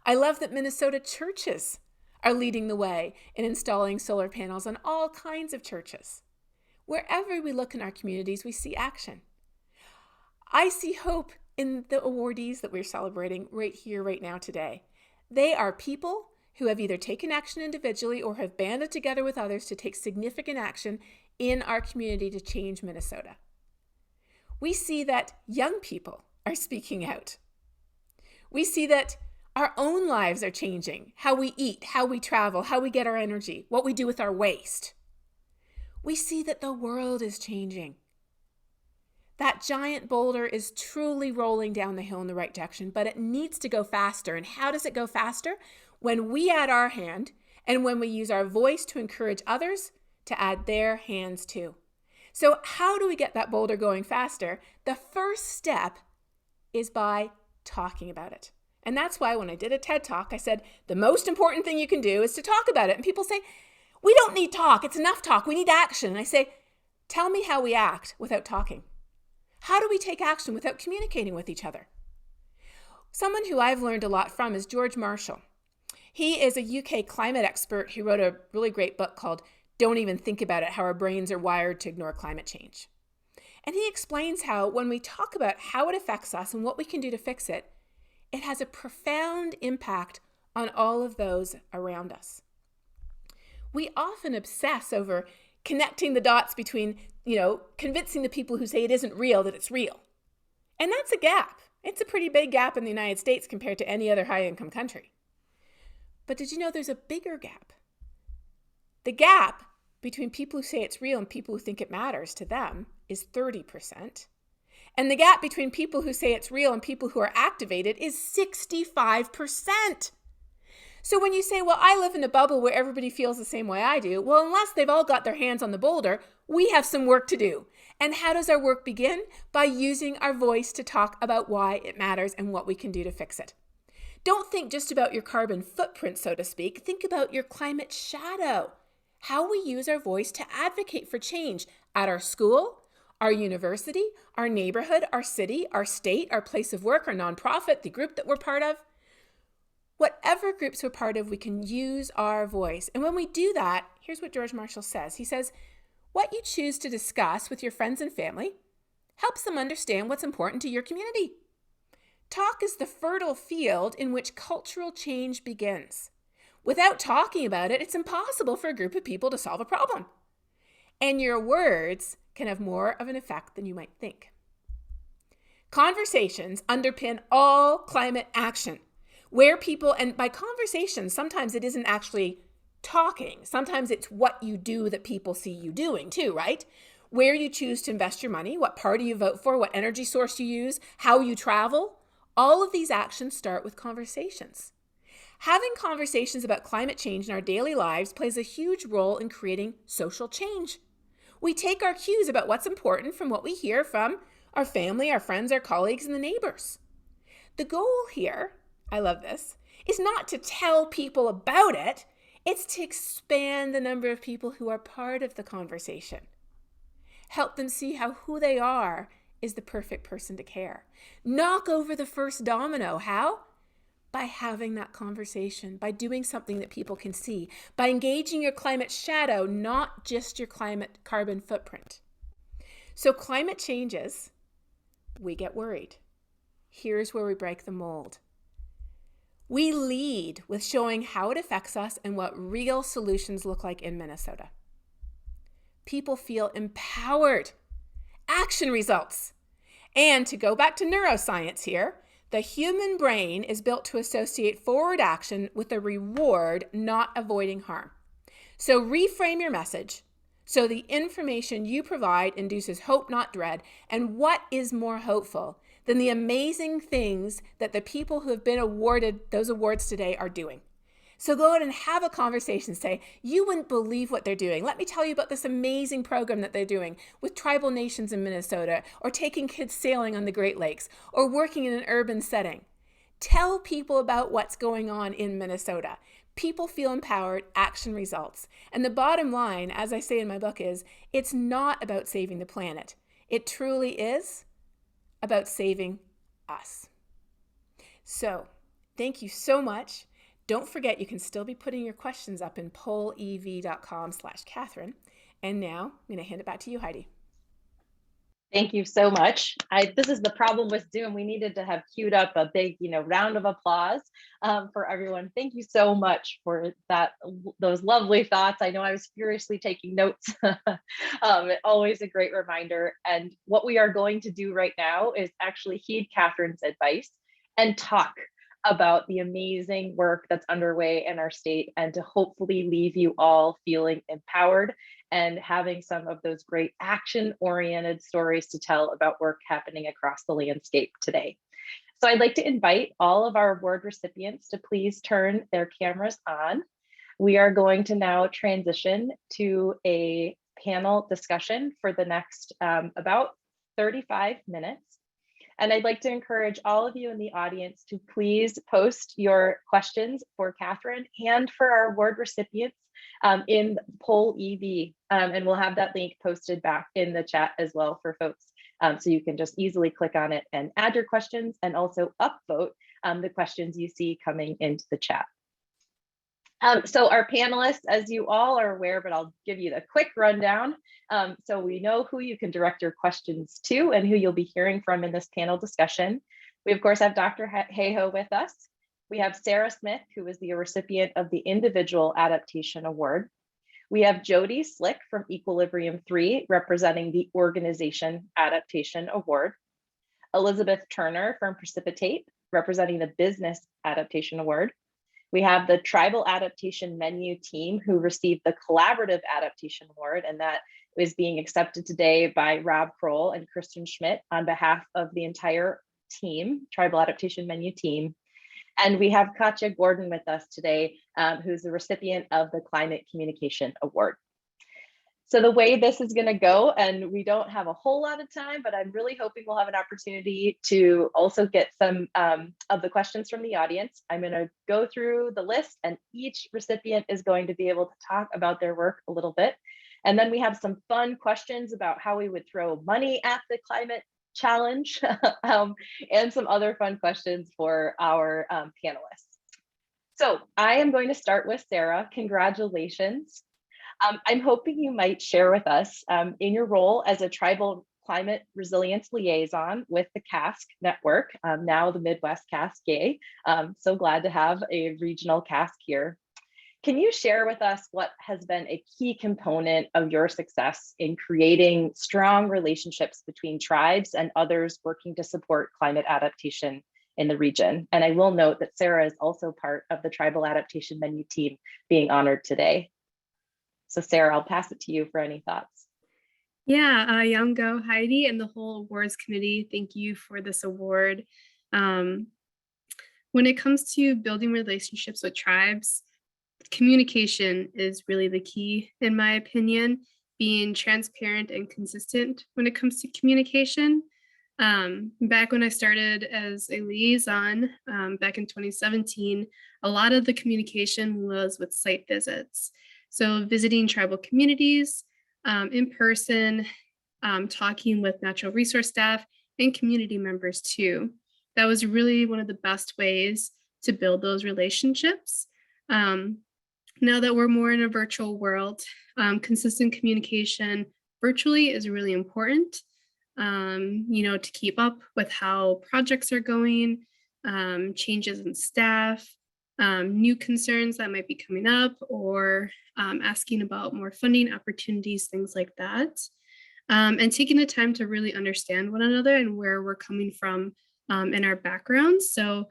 I love that Minnesota churches are leading the way in installing solar panels on all kinds of churches. Wherever we look in our communities, we see action. I see hope in the awardees that we're celebrating right here, right now, today. They are people who have either taken action individually or have banded together with others to take significant action in our community to change Minnesota. We see that young people are speaking out. We see that our own lives are changing, how we eat, how we travel, how we get our energy, what we do with our waste. We see that the world is changing. That giant boulder is truly rolling down the hill in the right direction, but it needs to go faster. And how does it go faster? When we add our hand and when we use our voice to encourage others to add their hands too. So how do we get that boulder going faster? The first step is by talking about it. And that's why when I did a TED Talk, I said, the most important thing you can do is to talk about it. And people say, we don't need talk. It's enough talk. We need action. And I say, tell me how we act without talking. How do we take action without communicating with each other? Someone who I've learned a lot from is George Marshall. He is a UK climate expert who wrote a really great book called Don't Even Think About It, How Our Brains Are Wired to Ignore Climate Change. And he explains how when we talk about how it affects us and what we can do to fix it, it has a profound impact on all of those around us. We often obsess over connecting the dots between, convincing the people who say it isn't real that it's real. And that's a gap. It's a pretty big gap in the United States compared to any other high-income country. But did you know there's a bigger gap? The gap between people who say it's real and people who think it matters to them is 30%. And the gap between people who say it's real and people who are activated is 65%. So when you say, well, I live in a bubble where everybody feels the same way I do, well, unless they've all got their hands on the boulder, we have some work to do. And how does our work begin? By using our voice to talk about why it matters and what we can do to fix it. Don't think just about your carbon footprint, so to speak. Think about your climate shadow. How we use our voice to advocate for change at our school, our university, our neighborhood, our city, our state, our place of work, our nonprofit, the group that we're part of. Whatever groups we're part of, we can use our voice. And when we do that, here's what George Marshall says. He says, what you choose to discuss with your friends and family helps them understand what's important to your community. Talk is the fertile field in which cultural change begins. Without talking about it, it's impossible for a group of people to solve a problem. And your words can have more of an effect than you might think. Conversations underpin all climate action. Where people, and by conversation, sometimes it isn't actually talking. Sometimes it's what you do that people see you doing too, right? Where you choose to invest your money, what party you vote for, what energy source you use, how you travel. All of these actions start with conversations. Having conversations about climate change in our daily lives plays a huge role in creating social change. We take our cues about what's important from what we hear from our family, our friends, our colleagues, and the neighbors. The goal here, I love this, is not to tell people about it. It's to expand the number of people who are part of the conversation. Help them see how who they are is the perfect person to care. Knock over the first domino. How? By having that conversation, by doing something that people can see, by engaging your climate shadow, not just your climate carbon footprint. So climate changes, we get worried. Here's where we break the mold. We lead with showing how it affects us and what real solutions look like in Minnesota. People feel empowered. Action results. And to go back to neuroscience here, the human brain is built to associate forward action with a reward, not avoiding harm. So reframe your message so the information you provide induces hope, not dread. And what is more hopeful than the amazing things that the people who have been awarded those awards today are doing? So go out and have a conversation. Say, you wouldn't believe what they're doing. Let me tell you about this amazing program that they're doing with tribal nations in Minnesota, or taking kids sailing on the Great Lakes, or working in an urban setting. Tell people about what's going on in Minnesota. People feel empowered, action results. And the bottom line, as I say in my book, is it's not about saving the planet. It truly is about saving us. So thank you so much. Don't forget, you can still be putting your questions up in pollev.com/Katharine. And now I'm going to hand it back to you, Heidi. Thank you so much. This is the problem with Zoom. We needed to have queued up a big, round of applause for everyone. Thank you so much for those lovely thoughts. I know I was furiously taking notes. Always a great reminder. And what we are going to do right now is actually heed Katharine's advice and talk about the amazing work that's underway in our state, and to hopefully leave you all feeling empowered and having some of those great action-oriented stories to tell about work happening across the landscape today. So I'd like to invite all of our award recipients to please turn their cameras on. We are going to now transition to a panel discussion for the next about 35 minutes. And I'd like to encourage all of you in the audience to please post your questions for Katharine and for our award recipients in Poll EV. And we'll have that link posted back in the chat as well for folks. So you can just easily click on it and add your questions, and also upvote the questions you see coming into the chat. So our panelists, as you all are aware, but I'll give you the quick rundown. So we know who you can direct your questions to and who you'll be hearing from in this panel discussion. We, of course, have Dr. Hayhoe with us. We have Sarah Smith, who is the recipient of the Individual Adaptation Award. We have Jody Slick from Equilibrium 3, representing the Organization Adaptation Award. Elizabeth Turner from Precipitate, representing the Business Adaptation Award. We have the Tribal Adaptation Menu team who received the Collaborative Adaptation Award, and that is being accepted today by Rob Kroll and Kristen Schmidt on behalf of the entire team, Tribal Adaptation Menu team. And we have Katya Gordon with us today, who's the recipient of the Climate Communication Award. So the way this is going to go, and we don't have a whole lot of time, but I'm really hoping we'll have an opportunity to also get some of the questions from the audience. I'm going to go through the list, and each recipient is going to be able to talk about their work a little bit. And then we have some fun questions about how we would throw money at the climate challenge and some other fun questions for our panelists. So I am going to start with Sarah. Congratulations. I'm hoping you might share with us in your role as a tribal climate resilience liaison with the CASC network, now the Midwest CASC. So glad to have a regional CASC here. Can you share with us what has been a key component of your success in creating strong relationships between tribes and others working to support climate adaptation in the region? And I will note that Sarah is also part of the Tribal Adaptation Menu team being honored today. So Sarah, I'll pass it to you for any thoughts. Yeah, Yango, Heidi, and the whole awards committee, thank you for this award. When it comes to building relationships with tribes, communication is really the key, in my opinion, being transparent and consistent when it comes to communication. Back when I started as a liaison, back in 2017, a lot of the communication was with site visits. So visiting tribal communities in person, talking with natural resource staff and community members too. That was really one of the best ways to build those relationships. Now that we're more in a virtual world, consistent communication virtually is really important, to keep up with how projects are going, changes in staff, new concerns that might be coming up, or asking about more funding opportunities, things like that. And taking the time to really understand one another and where we're coming from in our backgrounds. So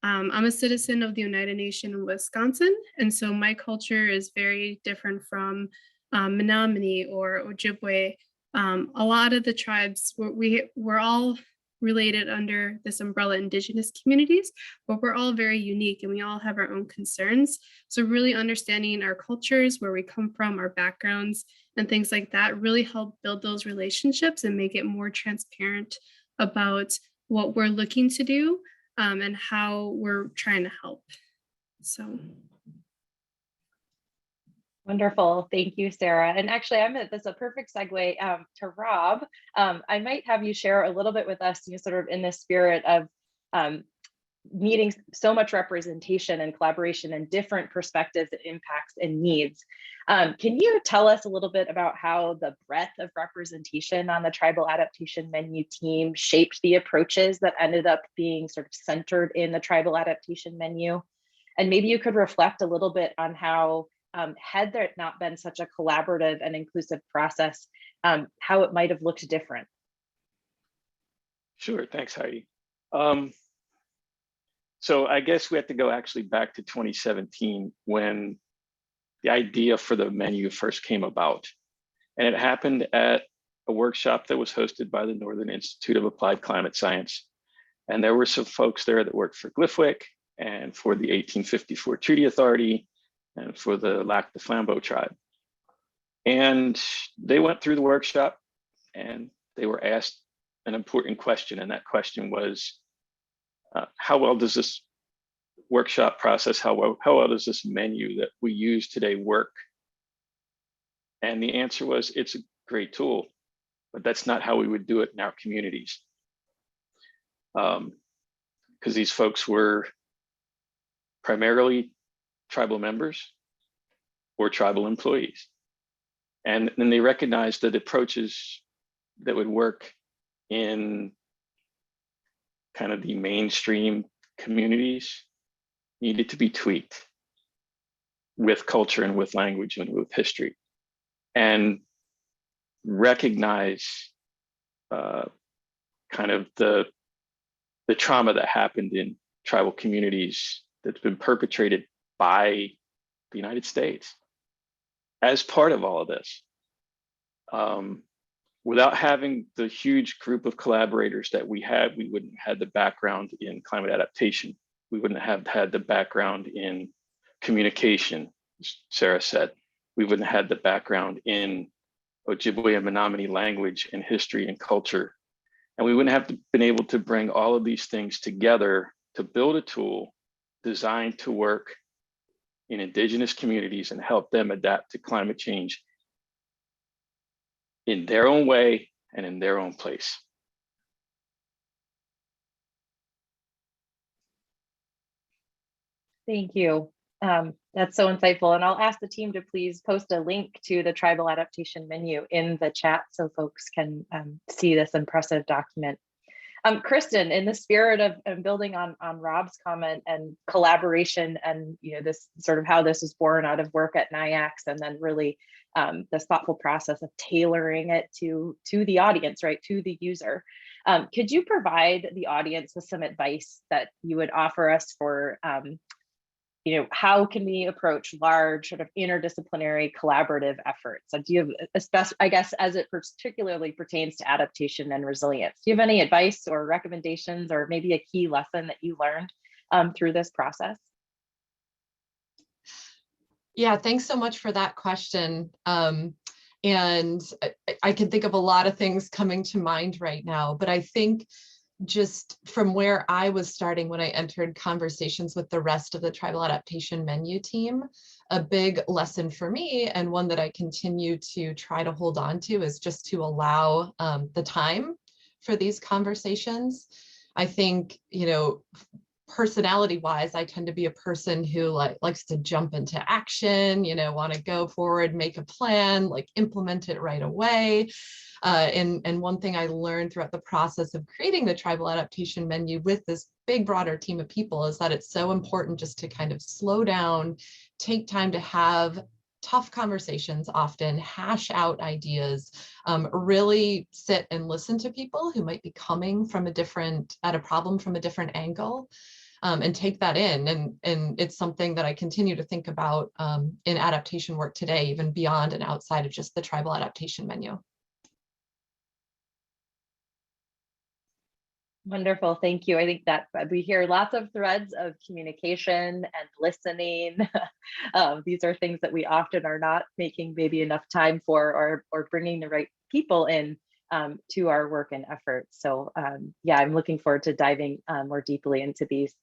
I'm a citizen of the United Nations in Wisconsin, and so my culture is very different from Menominee or Ojibwe. A lot of the tribes, we're all related under this umbrella Indigenous communities, but we're all very unique and we all have our own concerns. So really understanding our cultures, where we come from, our backgrounds, and things like that really help build those relationships and make it more transparent about what we're looking to do and how we're trying to help. So. Wonderful. Thank you, Sarah. And actually, that's a perfect segue to Rob. I might have you share a little bit with us, sort of in the spirit of needing so much representation and collaboration and different perspectives and impacts and needs. Can you tell us a little bit about how the breadth of representation on the Tribal Adaptation Menu team shaped the approaches that ended up being sort of centered in the Tribal Adaptation Menu? And maybe you could reflect a little bit on how, had there not been such a collaborative and inclusive process, how it might have looked different. Sure, thanks, Heidi. So I guess we have to go actually back to 2017 when the idea for the menu first came about. And it happened at a workshop that was hosted by the Northern Institute of Applied Climate Science. And there were some folks there that worked for Gliffwick and for the 1854 Treaty Authority and for the Lac de Flambeau tribe. And they went through the workshop and they were asked an important question. And that question was, how well does this workshop process, how well does this menu that we use today work? And the answer was, it's a great tool, but that's not how we would do it in our communities. Because these folks were primarily tribal members or tribal employees. And then they recognized that approaches that would work in kind of the mainstream communities needed to be tweaked with culture and with language and with history, and recognize kind of the trauma that happened in tribal communities that's been perpetrated by the United States as part of all of this. Without having the huge group of collaborators that we had, we wouldn't have had the background in climate adaptation. We wouldn't have had the background in communication, as Sarah said. We wouldn't have had the background in Ojibwe and Menominee language and history and culture. And we wouldn't have been able to bring all of these things together to build a tool designed to work in Indigenous communities and help them adapt to climate change in their own way and in their own place. Thank you. That's so insightful. And I'll ask the team to please post a link to the tribal adaptation menu in the chat so folks can see this impressive document. Kristen, in the spirit of building on Rob's comment and collaboration and this sort of how this is born out of work at NIAX, and then really this thoughtful process of tailoring it to the audience, right, to the user. Could you provide the audience with some advice that you would offer us for how can we approach large sort of interdisciplinary collaborative efforts? Do you have, I guess, as it particularly pertains to adaptation and resilience, do you have any advice or recommendations or maybe a key lesson that you learned through this process? Yeah, thanks so much for that question. And I can think of a lot of things coming to mind right now, but I think just from where I was starting when I entered conversations with the rest of the Tribal Adaptation Menu team, a big lesson for me, and one that I continue to try to hold on to, is just to allow the time for these conversations. I think, personality wise, I tend to be a person who likes to jump into action, want to go forward, make a plan, implement it right away. And one thing I learned throughout the process of creating the Tribal Adaptation Menu with this big, broader team of people is that it's so important just to kind of slow down, take time to have tough conversations, often hash out ideas, really sit and listen to people who might be coming from at a problem from a different angle. And take that in. And it's something that I continue to think about in adaptation work today, even beyond and outside of just the Tribal Adaptation Menu. Wonderful, thank you. I think that we hear lots of threads of communication and listening. These are things that we often are not making maybe enough time for, or bringing the right people in to our work and efforts. So yeah, I'm looking forward to diving more deeply into these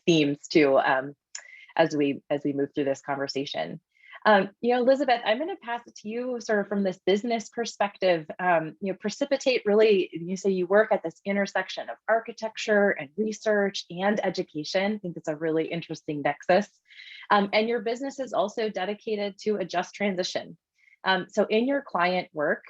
themes too as we move through this conversation. Elizabeth, I'm going to pass it to you sort of from this business perspective. Precipitate really, you say you work at this intersection of architecture and research and education. I think it's a really interesting nexus. And your business is also dedicated to a just transition. So in your client work,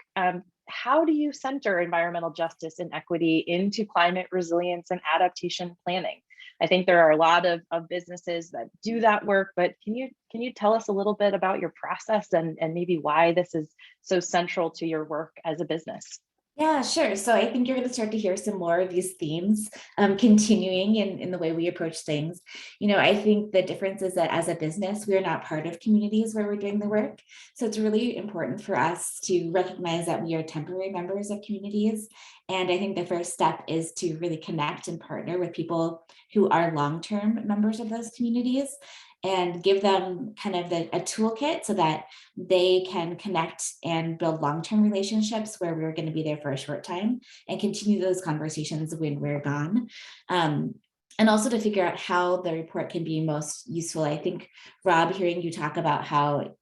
how do you center environmental justice and equity into climate resilience and adaptation planning? I think there are a lot of businesses that do that work, but can you tell us a little bit about your process and maybe why this is so central to your work as a business? Yeah, sure. So I think you're going to start to hear some more of these themes continuing in the way we approach things. I think the difference is that as a business, we are not part of communities where we're doing the work. So it's really important for us to recognize that we are temporary members of communities. And I think the first step is to really connect and partner with people who are long-term members of those communities, and give them kind of a toolkit so that they can connect and build long-term relationships where we're going to be there for a short time and continue those conversations when we're gone. And also to figure out how the report can be most useful. I think, Rob, hearing you talk about how it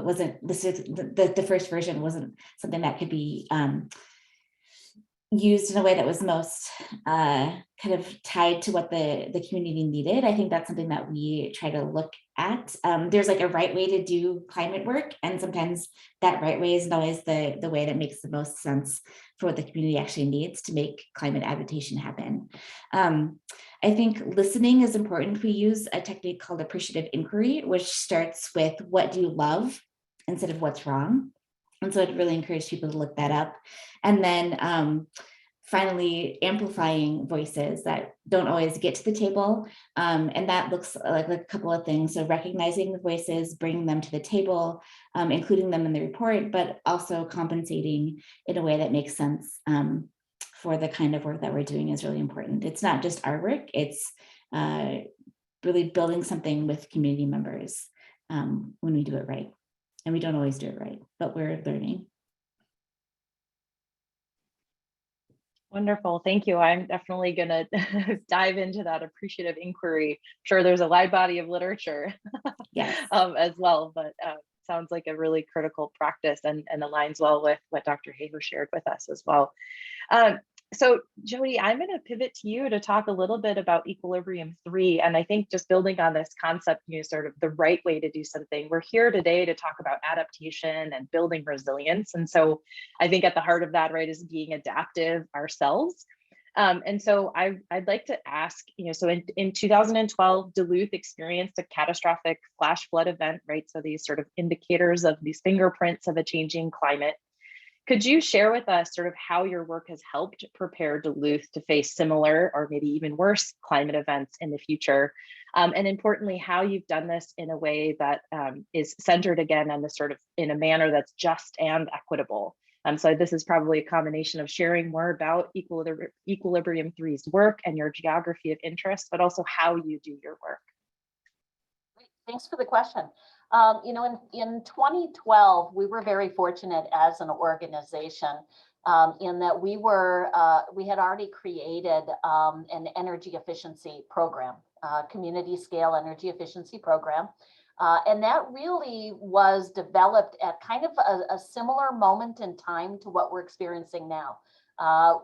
wasn't, the first version wasn't something that could be used in a way that was most kind of tied to what the community needed. I think that's something that we try to look at. There's like a right way to do climate work, and sometimes that right way isn't always the way that makes the most sense for what the community actually needs to make climate adaptation happen. I think listening is important. We use a technique called appreciative inquiry, which starts with what do you love instead of what's wrong. And so I'd really encourage people to look that up. And then finally, amplifying voices that don't always get to the table. And that looks like a couple of things. So recognizing the voices, bringing them to the table, including them in the report, but also compensating in a way that makes sense for the kind of work that we're doing is really important. It's not just our work, it's really building something with community members when we do it right. And we don't always do it right, but we're learning. Wonderful, thank you. I'm definitely gonna dive into that appreciative inquiry. I'm sure there's a wide body of literature Yes. as well, but sounds like a really critical practice and aligns well with what Dr. Hayhoe shared with us as well. So Jody, I'm going to pivot to you to talk a little bit about Equilibrium 3. And I think just building on this concept, sort of the right way to do something. We're here today to talk about adaptation and building resilience. And so I think at the heart of that, right, is being adaptive ourselves. And so I'd like to ask, so in 2012, Duluth experienced a catastrophic flash flood event, right? So these sort of indicators of these fingerprints of a changing climate. Could you share with us sort of how your work has helped prepare Duluth to face similar or maybe even worse climate events in the future? And importantly, how you've done this in a way that is centered again on the sort of in a manner that's just and equitable. So this is probably a combination of sharing more about Equilibrium 3's work and your geography of interest, but also how you do your work. Great. Thanks for the question. In 2012, we were very fortunate as an organization in that we had already created an energy efficiency program, community scale energy efficiency program. And that really was developed at kind of a similar moment in time to what we're experiencing now.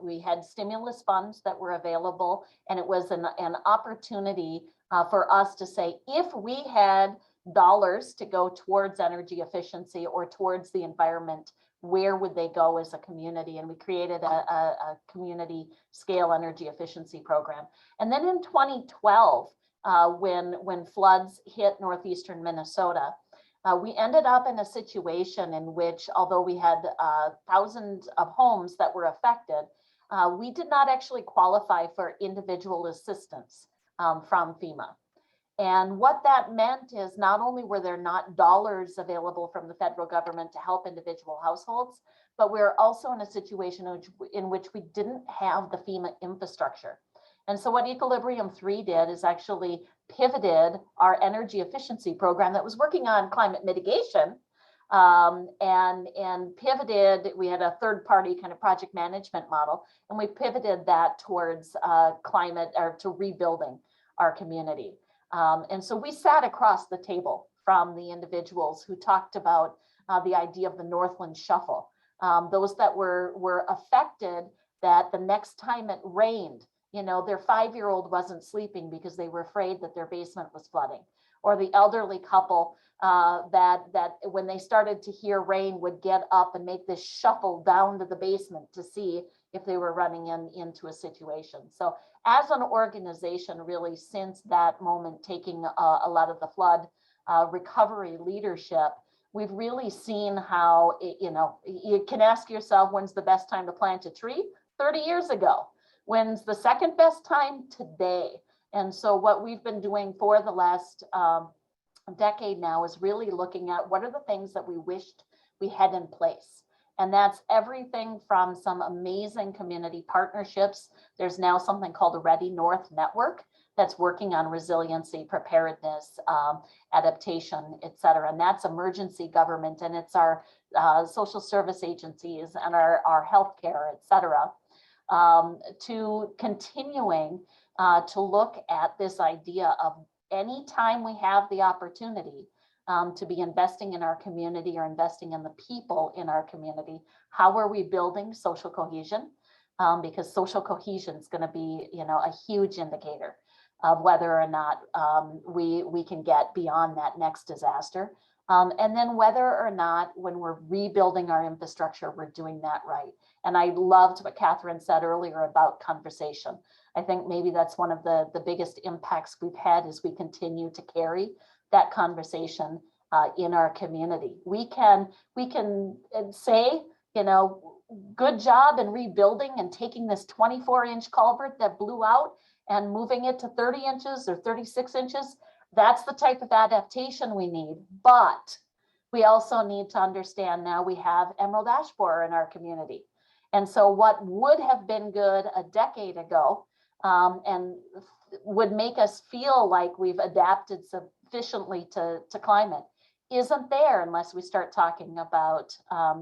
We had stimulus funds that were available, and it was an opportunity for us to say, if we had dollars to go towards energy efficiency or towards the environment, where would they go as a community? And we created a community scale energy efficiency program. And then in 2012, when floods hit northeastern Minnesota, we ended up in a situation in which, although we had thousands of homes that were affected, we did not actually qualify for individual assistance from FEMA. And what that meant is not only were there not dollars available from the federal government to help individual households, but we're also in a situation in which we didn't have the FEMA infrastructure. And so what Equilibrium 3 did is actually pivoted our energy efficiency program that was working on climate mitigation and pivoted. We had a third party kind of project management model, and we pivoted that towards climate or to rebuilding our community. And so we sat across the table from the individuals who talked about the idea of the Northland Shuffle, those that were affected that the next time it rained, their 5-year-old wasn't sleeping because they were afraid that their basement was flooding, or the elderly couple that when they started to hear rain would get up and make this shuffle down to the basement to see if they were running into a situation. So as an organization, really since that moment, taking a lot of the flood recovery leadership, we've really seen how, you can ask yourself, when's the best time to plant a tree? 30 years ago. When's the second best time? Today. And so what we've been doing for the last decade now is really looking at what are the things that we wished we had in place. And that's everything from some amazing community partnerships. There's now something called a Ready North Network that's working on resiliency, preparedness, adaptation, et cetera. And that's emergency government, and it's our social service agencies and our healthcare, et cetera, to continuing to look at this idea of anytime we have the opportunity to be investing in our community or investing in the people in our community, how are we building social cohesion? because social cohesion is going to be, a huge indicator of whether or not we can get beyond that next disaster. And then whether or not when we're rebuilding our infrastructure, we're doing that right. And I loved what Katharine said earlier about conversation. I think maybe that's one of the biggest impacts we've had as we continue to carry that conversation in our community. We can say, good job in rebuilding and taking this 24-inch culvert that blew out and moving it to 30 inches or 36 inches. That's the type of adaptation we need. But we also need to understand now we have emerald ash borer in our community. And so what would have been good a decade ago and would make us feel like we've adapted sufficiently to climate isn't there unless we start talking about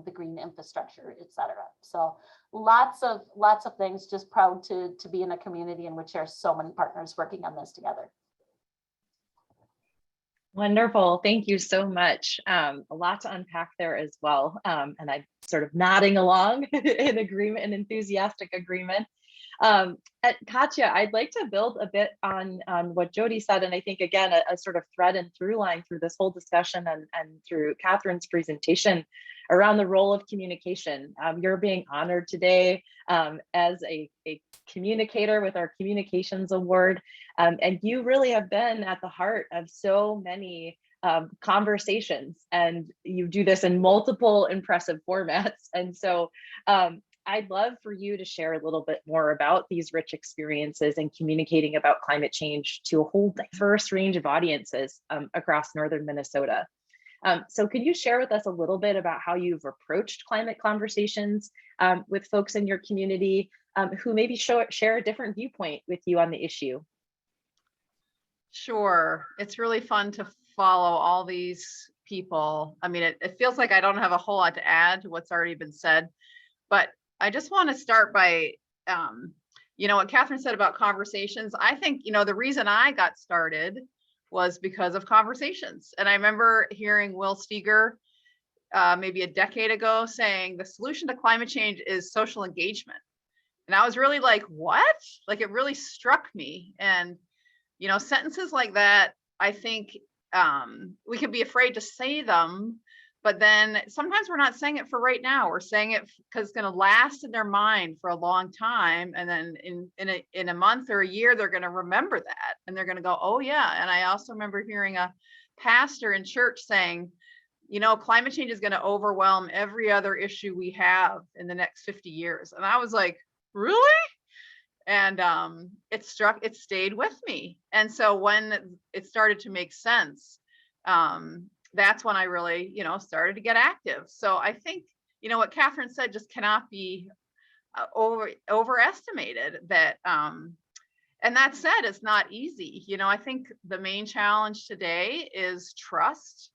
the green infrastructure, et cetera. So lots of things, just proud to be in a community in which there are so many partners working on this together. Wonderful. Thank you so much. A lot to unpack there as well. And I'm sort of nodding along in agreement and enthusiastic agreement. Katya, I'd like to build a bit on what Jody said. And I think, again, a sort of thread and through line through this whole discussion and through Katharine's presentation around the role of communication. You're being honored today as a communicator with our Communications Award. And you really have been at the heart of so many conversations, and you do this in multiple impressive formats. And so I'd love for you to share a little bit more about these rich experiences in communicating about climate change to a whole diverse range of audiences across northern Minnesota. So could you share with us a little bit about how you've approached climate conversations with folks in your community who maybe share a different viewpoint with you on the issue? Sure. It's really fun to follow all these people. I mean, it feels like I don't have a whole lot to add to what's already been said, but I just want to start by, what Katharine said about conversations. I think, the reason I got started was because of conversations. And I remember hearing Will Steger maybe a decade ago saying the solution to climate change is social engagement. And I was really like, what? Like, it really struck me. And, sentences like that, I think we could be afraid to say them, but then sometimes we're not saying it for right now. We're saying it because it's going to last in their mind for a long time. And then in a month or a year, they're going to remember that. And they're going to go, oh, yeah. And I also remember hearing a pastor in church saying, climate change is going to overwhelm every other issue we have in the next 50 years. And I was like, really? And it stayed with me. And so when it started to make sense, that's when I really, started to get active. So I think, what Katharine said just cannot be overestimated. That, and that said, it's not easy. I think the main challenge today is trust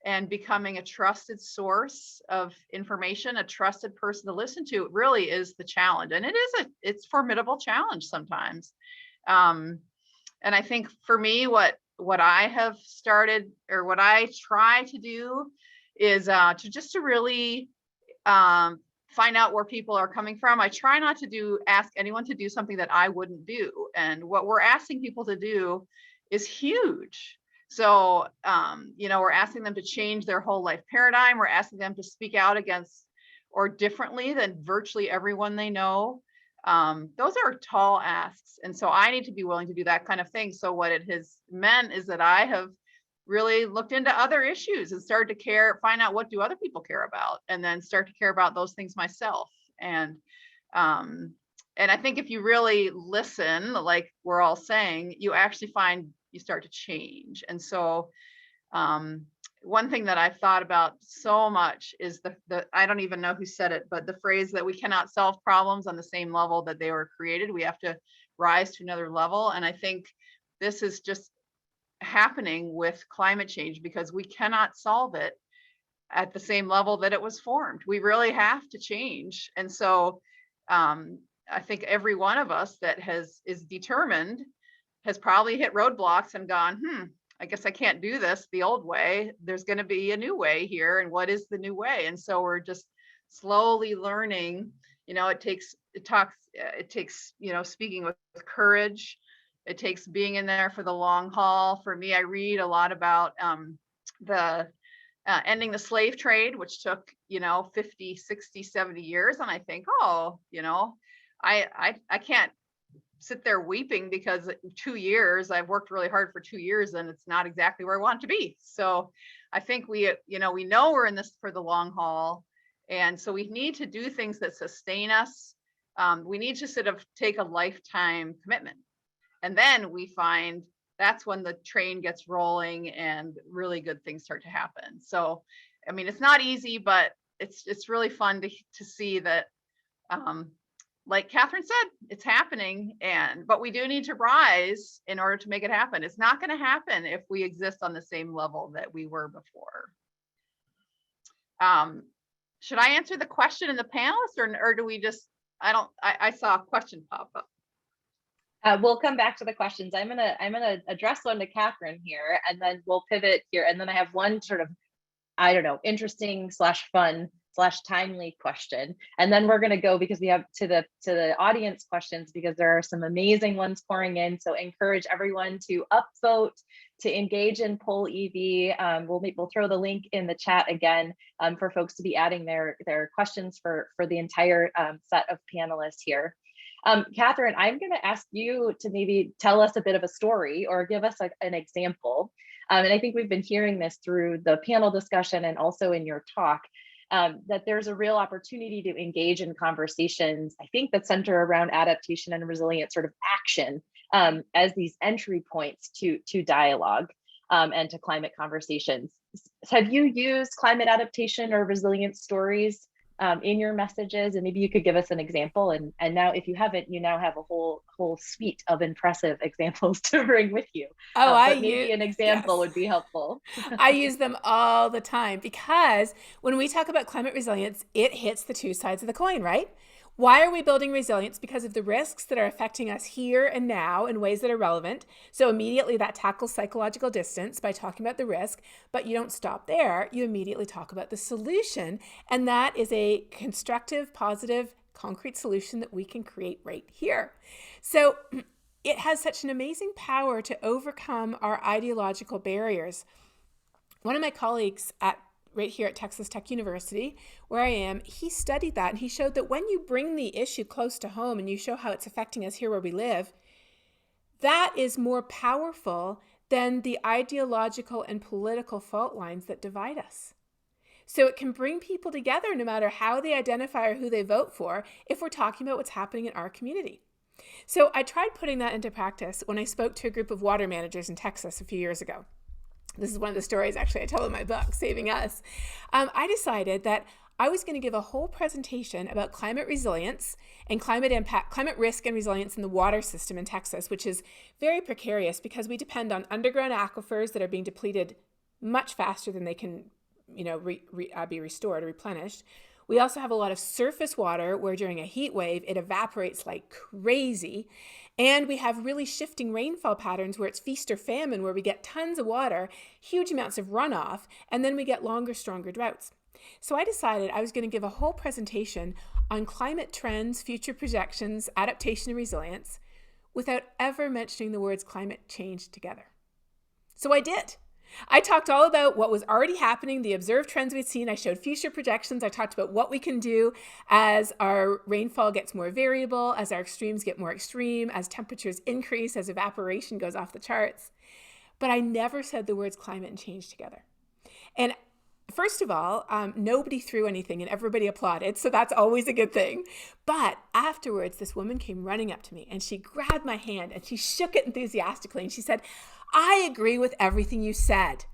and becoming a trusted source of information, a trusted person to listen to. It really is the challenge, and it's a formidable challenge sometimes. And I think for me, what I have started, or what I try to do, is to really find out where people are coming from. I try not to ask anyone to do something that I wouldn't do. And what we're asking people to do is huge. So, we're asking them to change their whole life paradigm. We're asking them to speak out against or differently than virtually everyone they know. Those are tall asks. And so I need to be willing to do that kind of thing. So what it has meant is that I have really looked into other issues and started to find out what do other people care about, and then start to care about those things myself. And I think if you really listen, like we're all saying, you actually find you start to change. And so one thing that I've thought about so much is the I don't even know who said it, but the phrase that we cannot solve problems on the same level that they were created. We have to rise to another level. And I think this is just happening with climate change, because we cannot solve it at the same level that it was formed. We really have to change. And so I think every one of us that is determined has probably hit roadblocks and gone, I guess I can't do this the old way. There's going to be a new way here. And what is the new way? And so we're just slowly learning it takes, speaking with courage. It takes being in there for the long haul. For me, I read a lot about the ending the slave trade, which took, 50, 60, 70 years. And I think, I can't sit there weeping because 2 years, I've worked really hard for 2 years and it's not exactly where I want to be. So I think we know we're in this for the long haul. And so we need to do things that sustain us. We need to sort of take a lifetime commitment. And then we find that's when the train gets rolling and really good things start to happen. So, I mean, it's not easy, but it's really fun to see that, like Katharine said, it's happening, but we do need to rise in order to make it happen. It's not going to happen if we exist on the same level that we were before. Should I answer the question in the panelists, or do we just, I saw a question pop up. We'll come back to the questions. I'm gonna address one to Katharine here, and then we'll pivot here. And then I have one sort of, I don't know, interesting / fun / timely question. And then we're gonna go, because we have to the audience questions, because there are some amazing ones pouring in. So encourage everyone to upvote, to engage in Poll EV. We'll throw the link in the chat again for folks to be adding their questions for the entire set of panelists here. Katharine, I'm going to ask you to maybe tell us a bit of a story or give us an example. And I think we've been hearing this through the panel discussion and also in your talk, that there's a real opportunity to engage in conversations, I think, that center around adaptation and resilient sort of action as these entry points to dialogue and to climate conversations. Have you used climate adaptation or resilience stories in your messages? And maybe you could give us an example. And now, if you haven't, you now have a whole suite of impressive examples to bring with you. But maybe an example would be helpful. I use them all the time, because when we talk about climate resilience, it hits the two sides of the coin, right? Why are we building resilience? Because of the risks that are affecting us here and now in ways that are relevant. So immediately that tackles psychological distance by talking about the risk, but you don't stop there. You immediately talk about the solution. And that is a constructive, positive, concrete solution that we can create right here. So it has such an amazing power to overcome our ideological barriers. One of my colleagues right here at Texas Tech University, where I am, he studied that, and he showed that when you bring the issue close to home and you show how it's affecting us here where we live, that is more powerful than the ideological and political fault lines that divide us. So it can bring people together no matter how they identify or who they vote for, if we're talking about what's happening in our community. So I tried putting that into practice when I spoke to a group of water managers in Texas a few years ago. This is one of the stories, actually, I tell in my book, Saving Us. I decided that I was going to give a whole presentation about climate resilience and climate impact, climate risk and resilience in the water system in Texas, which is very precarious because we depend on underground aquifers that are being depleted much faster than they can, be restored or replenished. We also have a lot of surface water where during a heat wave, it evaporates like crazy. And we have really shifting rainfall patterns where it's feast or famine, where we get tons of water, huge amounts of runoff, and then we get longer, stronger droughts. So I decided I was going to give a whole presentation on climate trends, future projections, adaptation, and resilience without ever mentioning the words climate change together. So I did. I talked all about what was already happening, the observed trends we'd seen. I showed future projections. I talked about what we can do as our rainfall gets more variable, as our extremes get more extreme, as temperatures increase, as evaporation goes off the charts. But I never said the words climate and change together. And first of all, nobody threw anything and everybody applauded. So that's always a good thing. But afterwards, this woman came running up to me and she grabbed my hand and she shook it enthusiastically. And she said, "I agree with everything you said."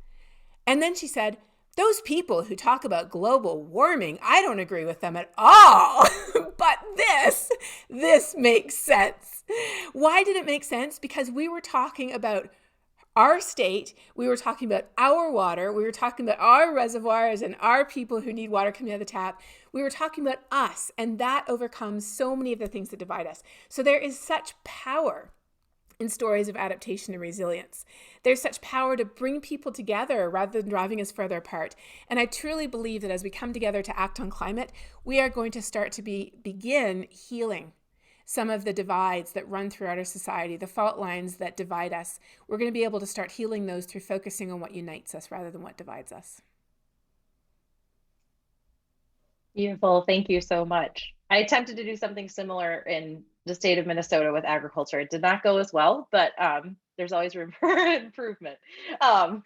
And then she said, "Those people who talk about global warming, I don't agree with them at all. But this makes sense." Why did it make sense? Because we were talking about our state, we were talking about our water, we were talking about our reservoirs and our people who need water coming out of the tap. We were talking about us, and that overcomes so many of the things that divide us. So there is such power in stories of adaptation and resilience. There's such power to bring people together rather than driving us further apart. And I truly believe that as we come together to act on climate, we are going to start to begin healing some of the divides that run throughout our society, the fault lines that divide us. We're going to be able to start healing those through focusing on what unites us rather than what divides us. Beautiful. Thank you so much. I attempted to do something similar in the state of Minnesota with agriculture. It did not go as well, but there's always room for improvement. Okay,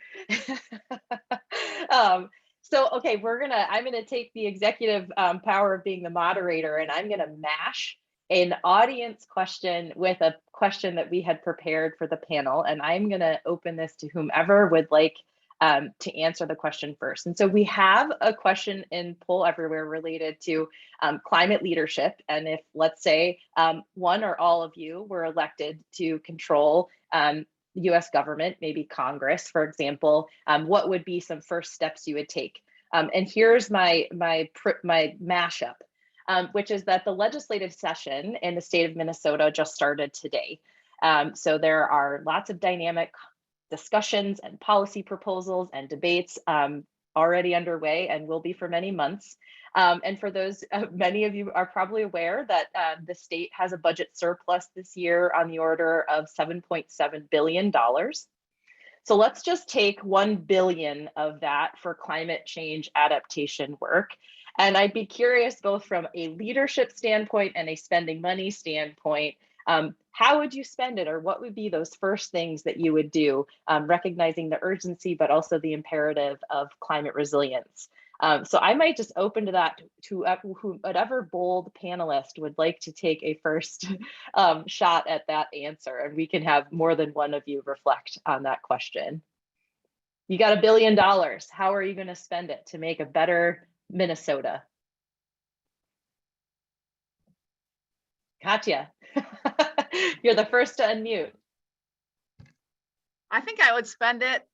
I'm gonna take the executive power of being the moderator, and I'm gonna mash an audience question with a question that we had prepared for the panel, and I'm gonna open this to whomever would like to answer the question first. And so we have a question in Poll Everywhere related to climate leadership. And if, let's say, one or all of you were elected to control the US government, maybe Congress, for example, what would be some first steps you would take? And here's my mashup, which is that the legislative session in the state of Minnesota just started today. So there are lots of dynamic discussions and policy proposals and debates already underway and will be for many months. And for those, many of you are probably aware that the state has a budget surplus this year on the order of $7.7 billion. So let's just take 1 billion of that for climate change adaptation work. And I'd be curious, both from a leadership standpoint and a spending money standpoint, how would you spend it, or what would be those first things that you would do, recognizing the urgency, but also the imperative of climate resilience? So I might just open to that to whatever bold panelist would like to take a first shot at that answer, and we can have more than one of you reflect on that question. You got $1 billion. How are you going to spend it to make a better Minnesota? Katya, you're the first to unmute. I think I would spend it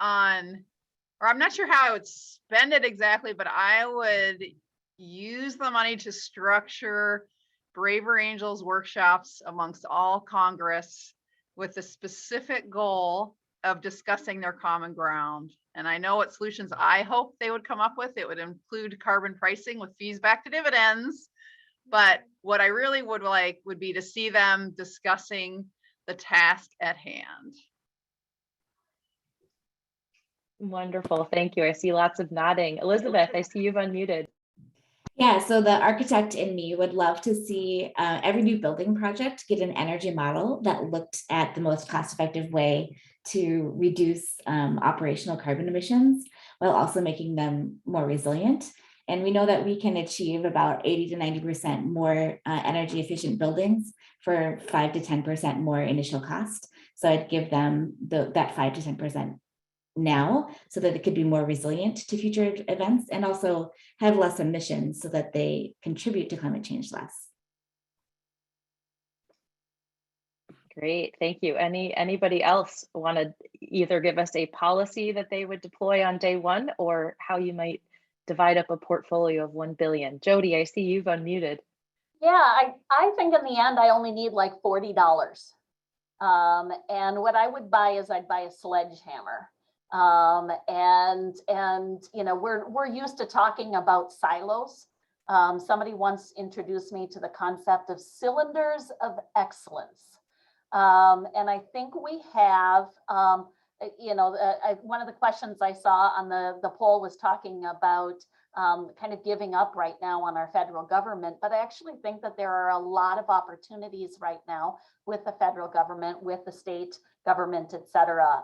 on, or I'm not sure how I would spend it exactly, but I would use the money to structure Braver Angels workshops amongst all Congress with the specific goal of discussing their common ground. And I know what solutions I hope they would come up with. It would include carbon pricing with fees back to dividends. But what I really would like would be to see them discussing the task at hand. Wonderful, thank you. I see lots of nodding. Elizabeth, I see you've unmuted. Yeah, so the architect in me would love to see every new building project get an energy model that looked at the most cost-effective way to reduce operational carbon emissions while also making them more resilient. And we know that we can achieve about 80 to 90% more energy efficient buildings for 5 to 10% more initial cost. So I'd give them that 5 to 10% now so that it could be more resilient to future events and also have less emissions so that they contribute to climate change less. Great, thank you. Anybody else want to either give us a policy that they would deploy on day one, or how you might divide up a portfolio of 1 billion? Jody, I see you've unmuted. Yeah, I think in the end, I only need like $40. And what I would buy is I'd buy a sledgehammer. And you know, we're used to talking about silos. Somebody once introduced me to the concept of cylinders of excellence. And I think we have, you know, one of the questions I saw on the poll was talking about kind of giving up right now on our federal government, but I actually think that there are a lot of opportunities right now with the federal government, with the state government, et cetera.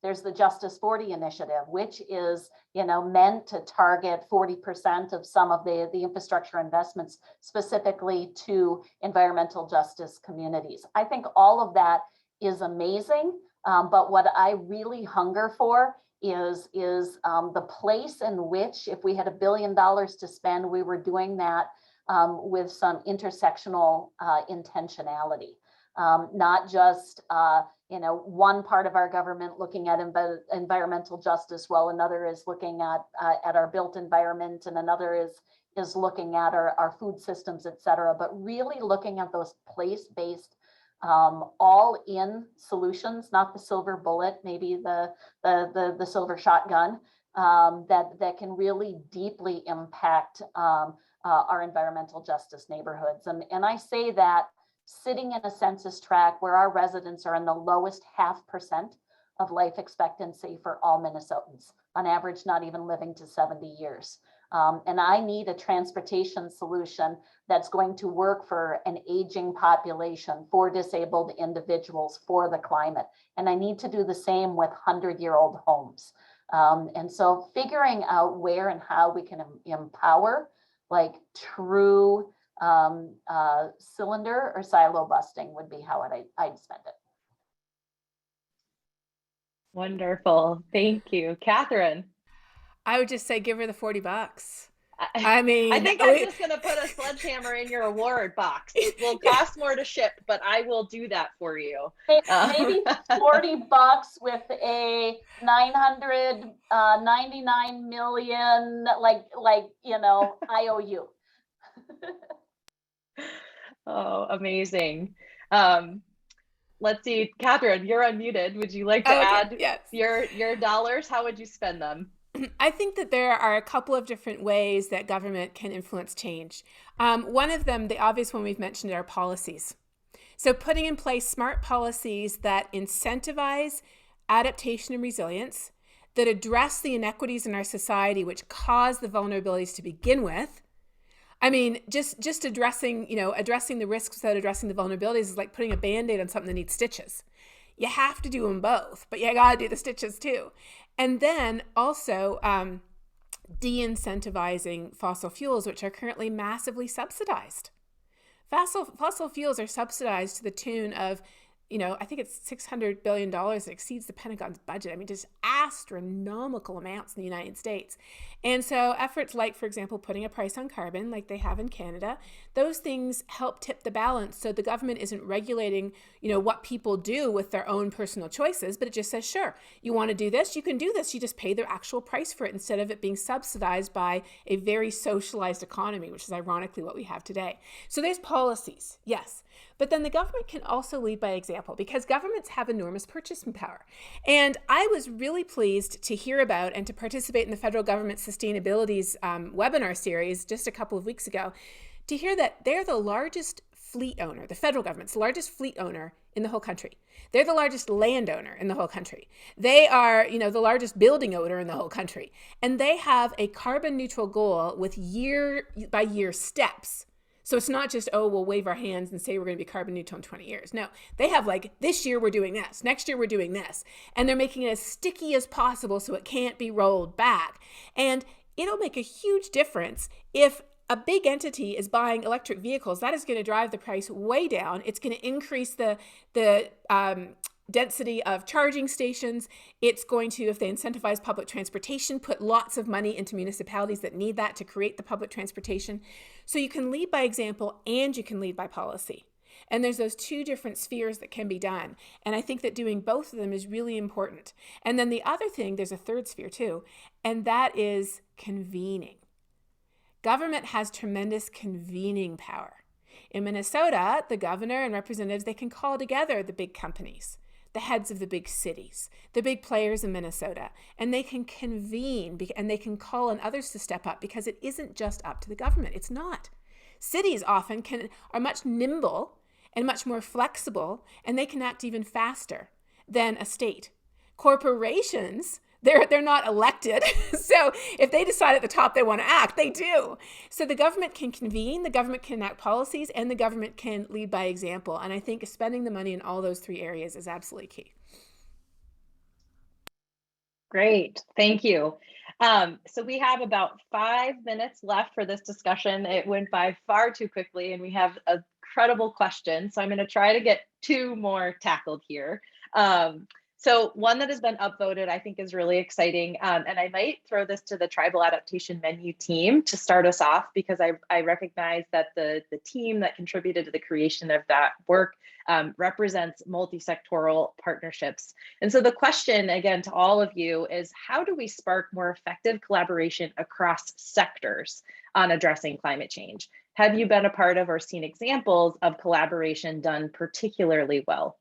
There's the Justice 40 initiative, which is, you know, meant to target 40% of some of the infrastructure investments specifically to environmental justice communities. I think all of that is amazing, but what I really hunger for is the place in which, if we had $1 billion to spend, we were doing that with some intersectional intentionality. Not just you know, one part of our government looking at environmental justice while another is looking at our built environment, and another is looking at our food systems, et cetera, but really looking at those place-based all in solutions, not the silver bullet, maybe the silver shotgun, that can really deeply impact our environmental justice neighborhoods. And I say that sitting in a census tract where our residents are in the lowest 0.5% of life expectancy for all Minnesotans, on average, not even living to 70 years. And I need a transportation solution that's going to work for an aging population, for disabled individuals, for the climate. And I need to do the same with 100-year-old homes. And so figuring out where and how we can empower like true cylinder or silo busting would be how I'd spend it. Wonderful. Thank you. Katharine. I would just say, give her the $40. I mean, I think I'm just going to put a sledgehammer in your award box. It will cost more to ship, but I will do that for you. Maybe $40 with a 999 million, IOU. Oh, amazing. Let's see, Katharine, you're unmuted. Would you like to add your dollars? How would you spend them? I think that there are a couple of different ways that government can influence change. One of them, the obvious one we've mentioned, are policies. So putting in place smart policies that incentivize adaptation and resilience, that address the inequities in our society which cause the vulnerabilities to begin with. I mean, just addressing the risks without addressing the vulnerabilities is like putting a Band-Aid on something that needs stitches. You have to do them both, but you gotta do the stitches too. And then also de-incentivizing fossil fuels, which are currently massively subsidized. Fossil fuels are subsidized to the tune of, I think it's $600 billion. It exceeds the Pentagon's budget. I mean, just astronomical amounts in the United States. And so efforts like, for example, putting a price on carbon like they have in Canada, those things help tip the balance so the government isn't regulating, what people do with their own personal choices, but it just says, sure, you want to do this, you can do this. You just pay the actual price for it instead of it being subsidized by a very socialized economy, which is ironically what we have today. So there's policies, yes. But then the government can also lead by example because governments have enormous purchasing power. And I was really pleased to hear about and to participate in the federal government sustainability's webinar series just a couple of weeks ago to hear that they're the largest fleet owner, the federal government's the largest fleet owner in the whole country. They're the largest landowner in the whole country. They are, the largest building owner in the whole country. And they have a carbon neutral goal with year by year steps. So it's not just, we'll wave our hands and say we're going to be carbon neutral in 20 years. No, they have this year we're doing this, next year we're doing this. And they're making it as sticky as possible so it can't be rolled back. And it'll make a huge difference if a big entity is buying electric vehicles. That is going to drive the price way down. It's going to increase the density of charging stations. It's going to, if they incentivize public transportation, put lots of money into municipalities that need that to create the public transportation. So you can lead by example and you can lead by policy. And there's those two different spheres that can be done. And I think that doing both of them is really important. And then the other thing, there's a third sphere too, and that is convening. Government has tremendous convening power. In Minnesota, the governor and representatives, they can call together the big companies, the heads of the big cities, the big players in Minnesota, and they can convene and they can call on others to step up because it isn't just up to the government. It's not. Cities often are much nimble and much more flexible, and they can act even faster than a state. Corporations, they're not elected. So if they decide at the top they want to act, they do. So the government can convene, the government can enact policies, and the government can lead by example. And I think spending the money in all those three areas is absolutely key. Great, thank you. So we have about 5 minutes left for this discussion. It went by far too quickly and we have a incredible question. So I'm going to try to get 2 more tackled here. So one that has been upvoted, I think is really exciting. And I might throw this to the Tribal Adaptation Menu team to start us off, because I recognize that the team that contributed to the creation of that work represents multi-sectoral partnerships. And so the question, again, to all of you is, how do we spark more effective collaboration across sectors on addressing climate change? have you been a part of or seen examples of collaboration done particularly well?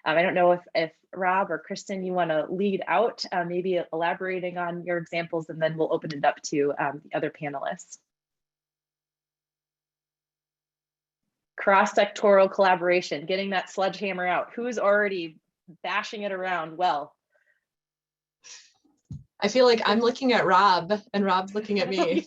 I don't know if Rob or Kristen, you want to lead out, maybe elaborating on your examples, and then we'll open it up to the other panelists. Cross-sectoral collaboration, getting that sledgehammer out. Who's already bashing it around well? I feel like I'm looking at Rob and Rob's looking at me.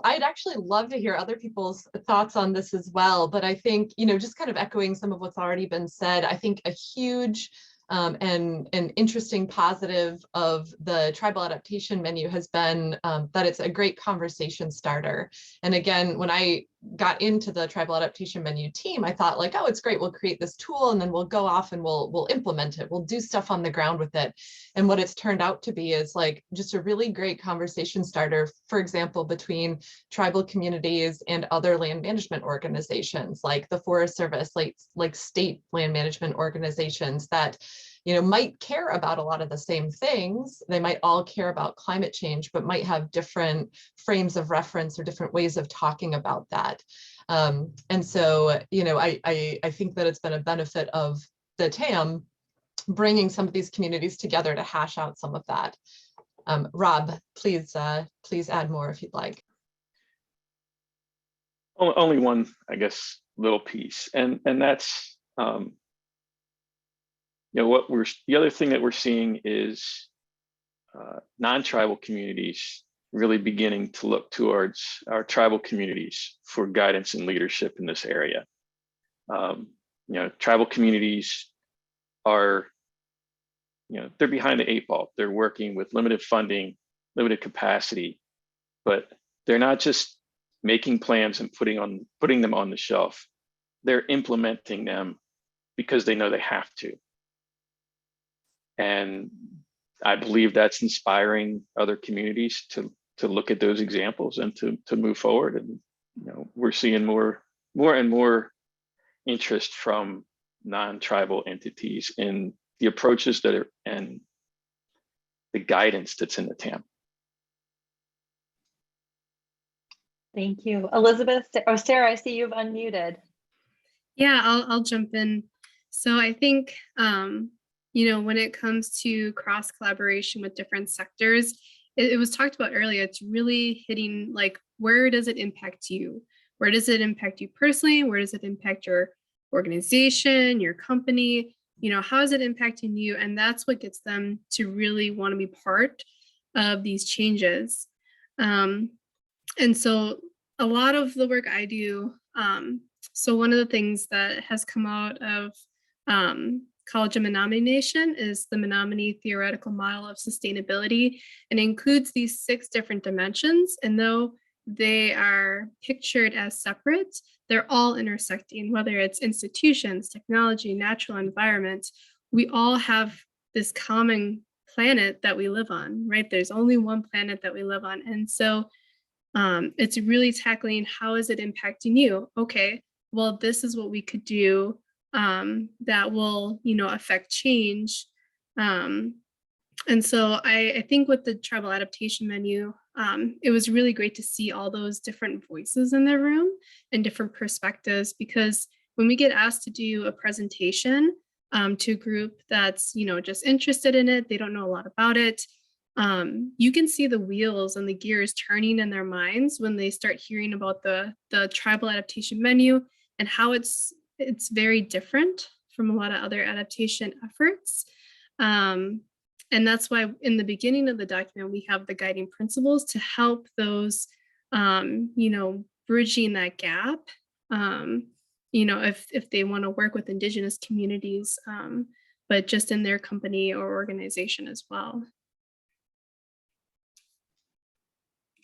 I'd actually love to hear other people's thoughts on this as well. But I think, just kind of echoing some of what's already been said, I think a huge and an interesting positive of the tribal adaptation menu has been that it's a great conversation starter. And again, when I got into the tribal adaptation menu team, I thought like, oh, it's great. We'll create this tool and then we'll go off and we'll implement it. We'll do stuff on the ground with it. And what it's turned out to be is like just a really great conversation starter, for example, between tribal communities and other land management organizations like the Forest Service, like state land management organizations that might care about a lot of the same things. They might all care about climate change, but might have different frames of reference or different ways of talking about that. And so, I think that it's been a benefit of the TAM bringing some of these communities together to hash out some of that. Rob, please add more if you'd like. Only one, I guess, little piece, and that's the other thing that we're seeing is non-tribal communities really beginning to look towards our tribal communities for guidance and leadership in this area. Tribal communities are, they're behind the 8 ball. They're working with limited funding, limited capacity, but they're not just making plans and putting them on the shelf. They're implementing them because they know they have to. And I believe that's inspiring other communities to look at those examples and to move forward. And we're seeing more and more interest from non-tribal entities in the approaches that are and the guidance that's in the TAM. Thank you, Elizabeth. Oh, Sarah, I see you've unmuted. Yeah, I'll jump in. So I think when it comes to cross collaboration with different sectors, it was talked about earlier, it's really hitting like, where does it impact you? Where does it impact you personally? Where does it impact your organization, your company? How is it impacting you? And that's what gets them to really want to be part of these changes. And so a lot of the work I do, so one of the things that has come out of College of Menominee Nation is the Menominee theoretical model of sustainability, and includes these 6 different dimensions. And though they are pictured as separate, they're all intersecting, whether it's institutions, technology, natural environment. We all have this common planet that we live on, right? There's only one planet that we live on. And so it's really tackling, how is it impacting you? Okay, well, this is what we could do that will, affect change. And so I think with the tribal adaptation menu, it was really great to see all those different voices in the room and different perspectives, because when we get asked to do a presentation to a group that's, just interested in it, they don't know a lot about it, you can see the wheels and the gears turning in their minds when they start hearing about the tribal adaptation menu and how it's very different from a lot of other adaptation efforts. And that's why in the beginning of the document, we have the guiding principles to help those, bridging that gap, if they want to work with Indigenous communities, but just in their company or organization as well.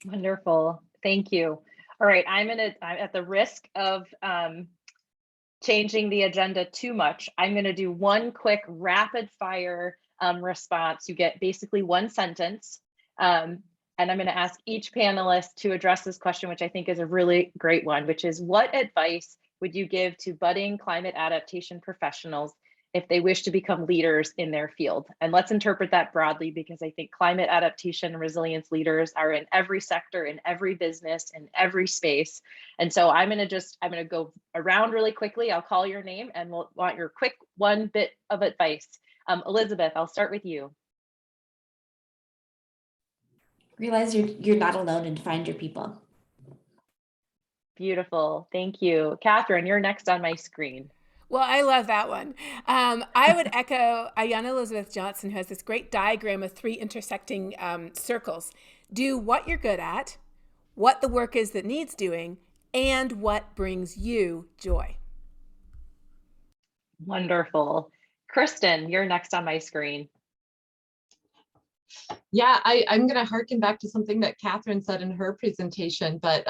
Wonderful. Thank you. All right, I'm at the risk of changing the agenda too much. I'm going to do one quick rapid fire response. You get basically one sentence. And I'm going to ask each panelist to address this question, which I think is a really great one, which is, what advice would you give to budding climate adaptation professionals if they wish to become leaders in their field. And let's interpret that broadly, because I think climate adaptation and resilience leaders are in every sector, in every business, in every space. And so I'm gonna go around really quickly. I'll call your name and we'll want your quick one bit of advice. Elizabeth, I'll start with you. Realize you're not alone and find your people. Beautiful, thank you. Katharine, you're next on my screen. Well, I love that one. I would echo Ayanna Elizabeth Johnson, who has this great diagram of 3 intersecting circles. Do what you're good at, what the work is that needs doing, and what brings you joy. Wonderful. Kristen, you're next on my screen. Yeah, I'm going to harken back to something that Katharine said in her presentation, but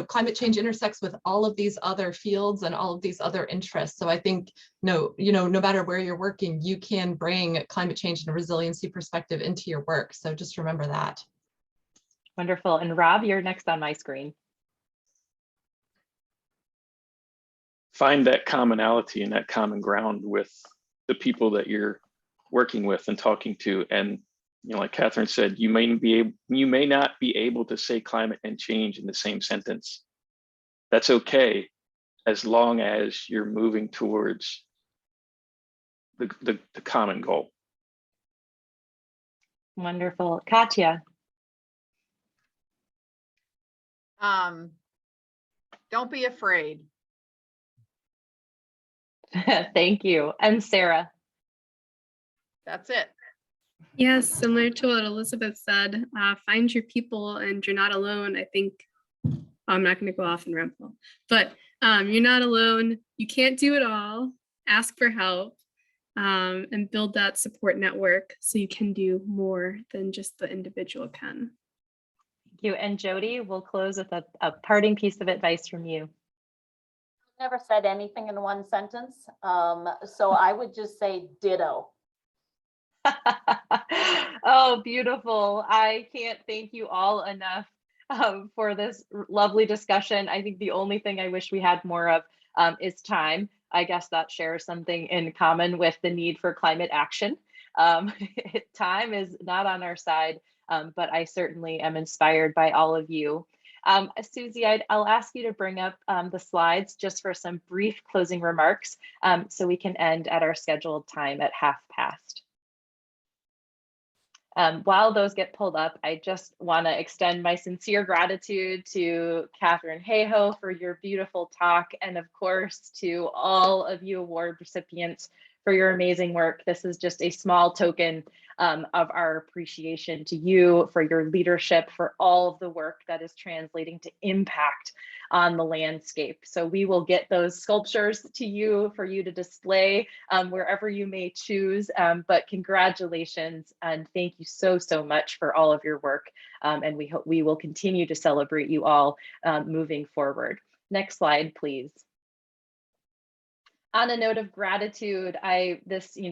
climate change intersects with all of these other fields and all of these other interests. So I think, no matter where you're working, you can bring climate change and a resiliency perspective into your work. So just remember that. Wonderful. And Rob, you're next on my screen. Find that commonality and that common ground with the people that you're working with and talking to. And like Katharine said, you may not be able to say climate and change in the same sentence. That's okay, as long as you're moving towards the common goal. Wonderful. Katya. Don't be afraid. Thank you. And Sarah. That's it. Yes, similar to what Elizabeth said, find your people and you're not alone. I think I'm not going to go off and ramble, but you're not alone. You can't do it all. Ask for help and build that support network so you can do more than just the individual can. Thank you. And Jody, we'll close with a parting piece of advice from you. Never said anything in one sentence. So I would just say ditto. Oh, beautiful. I can't thank you all enough for this lovely discussion. I think the only thing I wish we had more of is time. I guess that shares something in common with the need for climate action. Time is not on our side, but I certainly am inspired by all of you. Susie, I'll ask you to bring up the slides just for some brief closing remarks so we can end at our scheduled time at past. While those get pulled up, I just want to extend my sincere gratitude to Katharine Hayhoe for your beautiful talk, and of course to all of you award recipients for your amazing work. This is just a small token of our appreciation to you for your leadership, for all of the work that is translating to impact on the landscape. So we will get those sculptures to you for you to display wherever you may choose, but congratulations and thank you so much for all of your work. And we hope we will continue to celebrate you all moving forward. Next slide, please. On a note of gratitude,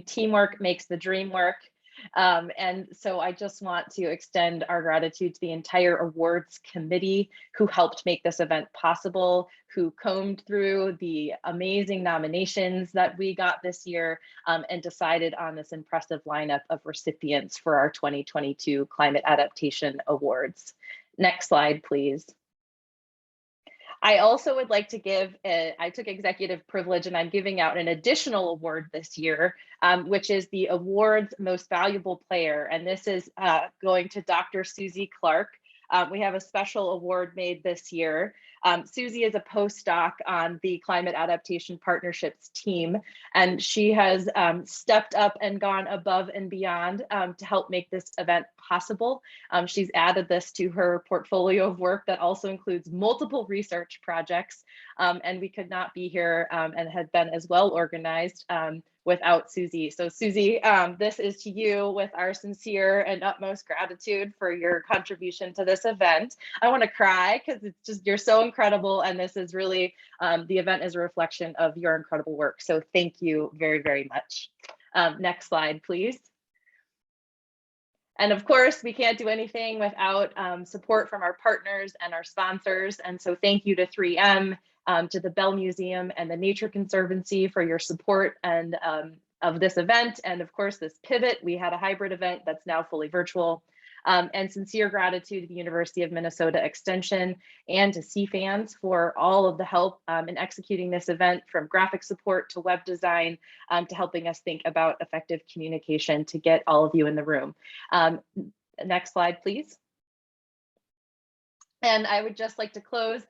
teamwork makes the dream work. And so I just want to extend our gratitude to the entire awards committee who helped make this event possible, who combed through the amazing nominations that we got this year and decided on this impressive lineup of recipients for our 2022 Climate Adaptation Awards. Next slide, please. I also would like to give, I took executive privilege and I'm giving out an additional award this year, which is the Awards Most Valuable Player. And this is going to Dr. Susie Clark. We have a special award made this year. Susie is a postdoc on the Climate Adaptation Partnerships team, and she has stepped up and gone above and beyond to help make this event possible. She's added this to her portfolio of work that also includes multiple research projects, and we could not be here and had been as well organized without Susie. So Susie, this is to you with our sincere and utmost gratitude for your contribution to this event. I want to cry because it's just, you're so incredible. And this is really, the event is a reflection of your incredible work. So thank you very much. Next slide, please. And of course, we can't do anything without support from our partners and our sponsors. And so thank you to 3M, to the Bell Museum and the Nature Conservancy for your support and of this event. And of course, this pivot, we had a hybrid event that's now fully virtual. And sincere gratitude to the University of Minnesota Extension and to CFANS for all of the help in executing this event, from graphic support to web design, to helping us think about effective communication to get all of you in the room. Next slide, please. And I would just like to close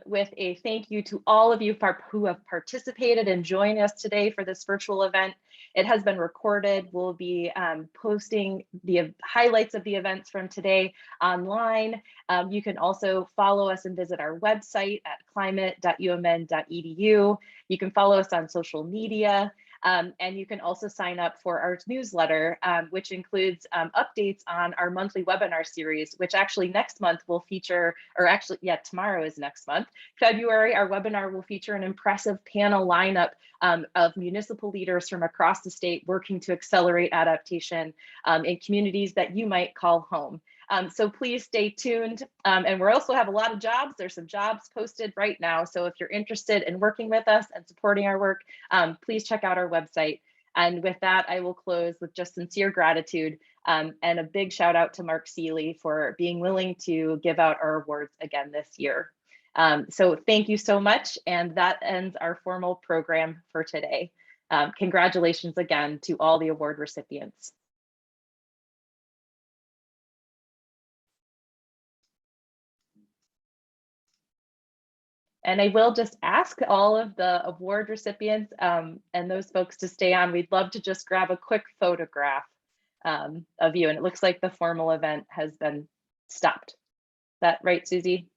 with a thank you to all of you who have participated and joined us today for this virtual event. It has been recorded. We'll be posting the highlights of the events from today online. You can also follow us and visit our website at climate.umn.edu. You can follow us on social media. And you can also sign up for our newsletter, which includes updates on our monthly webinar series, which actually next month will feature, or actually, yeah, tomorrow is next month. February, our webinar will feature an impressive panel lineup of municipal leaders from across the state working to accelerate adaptation in communities that you might call home. So please stay tuned. And we also have a lot of jobs. There's some jobs posted right now. So if you're interested in working with us and supporting our work, please check out our website. And with that, I will close with just sincere gratitude and a big shout out to Mark Seeley for being willing to give out our awards again this year. So thank you so much. And that ends our formal program for today. Congratulations again to all the award recipients. And I will just ask all of the award recipients and those folks to stay on. We'd love to just grab a quick photograph of you. And it looks like the formal event has been stopped. Is that right, Susie?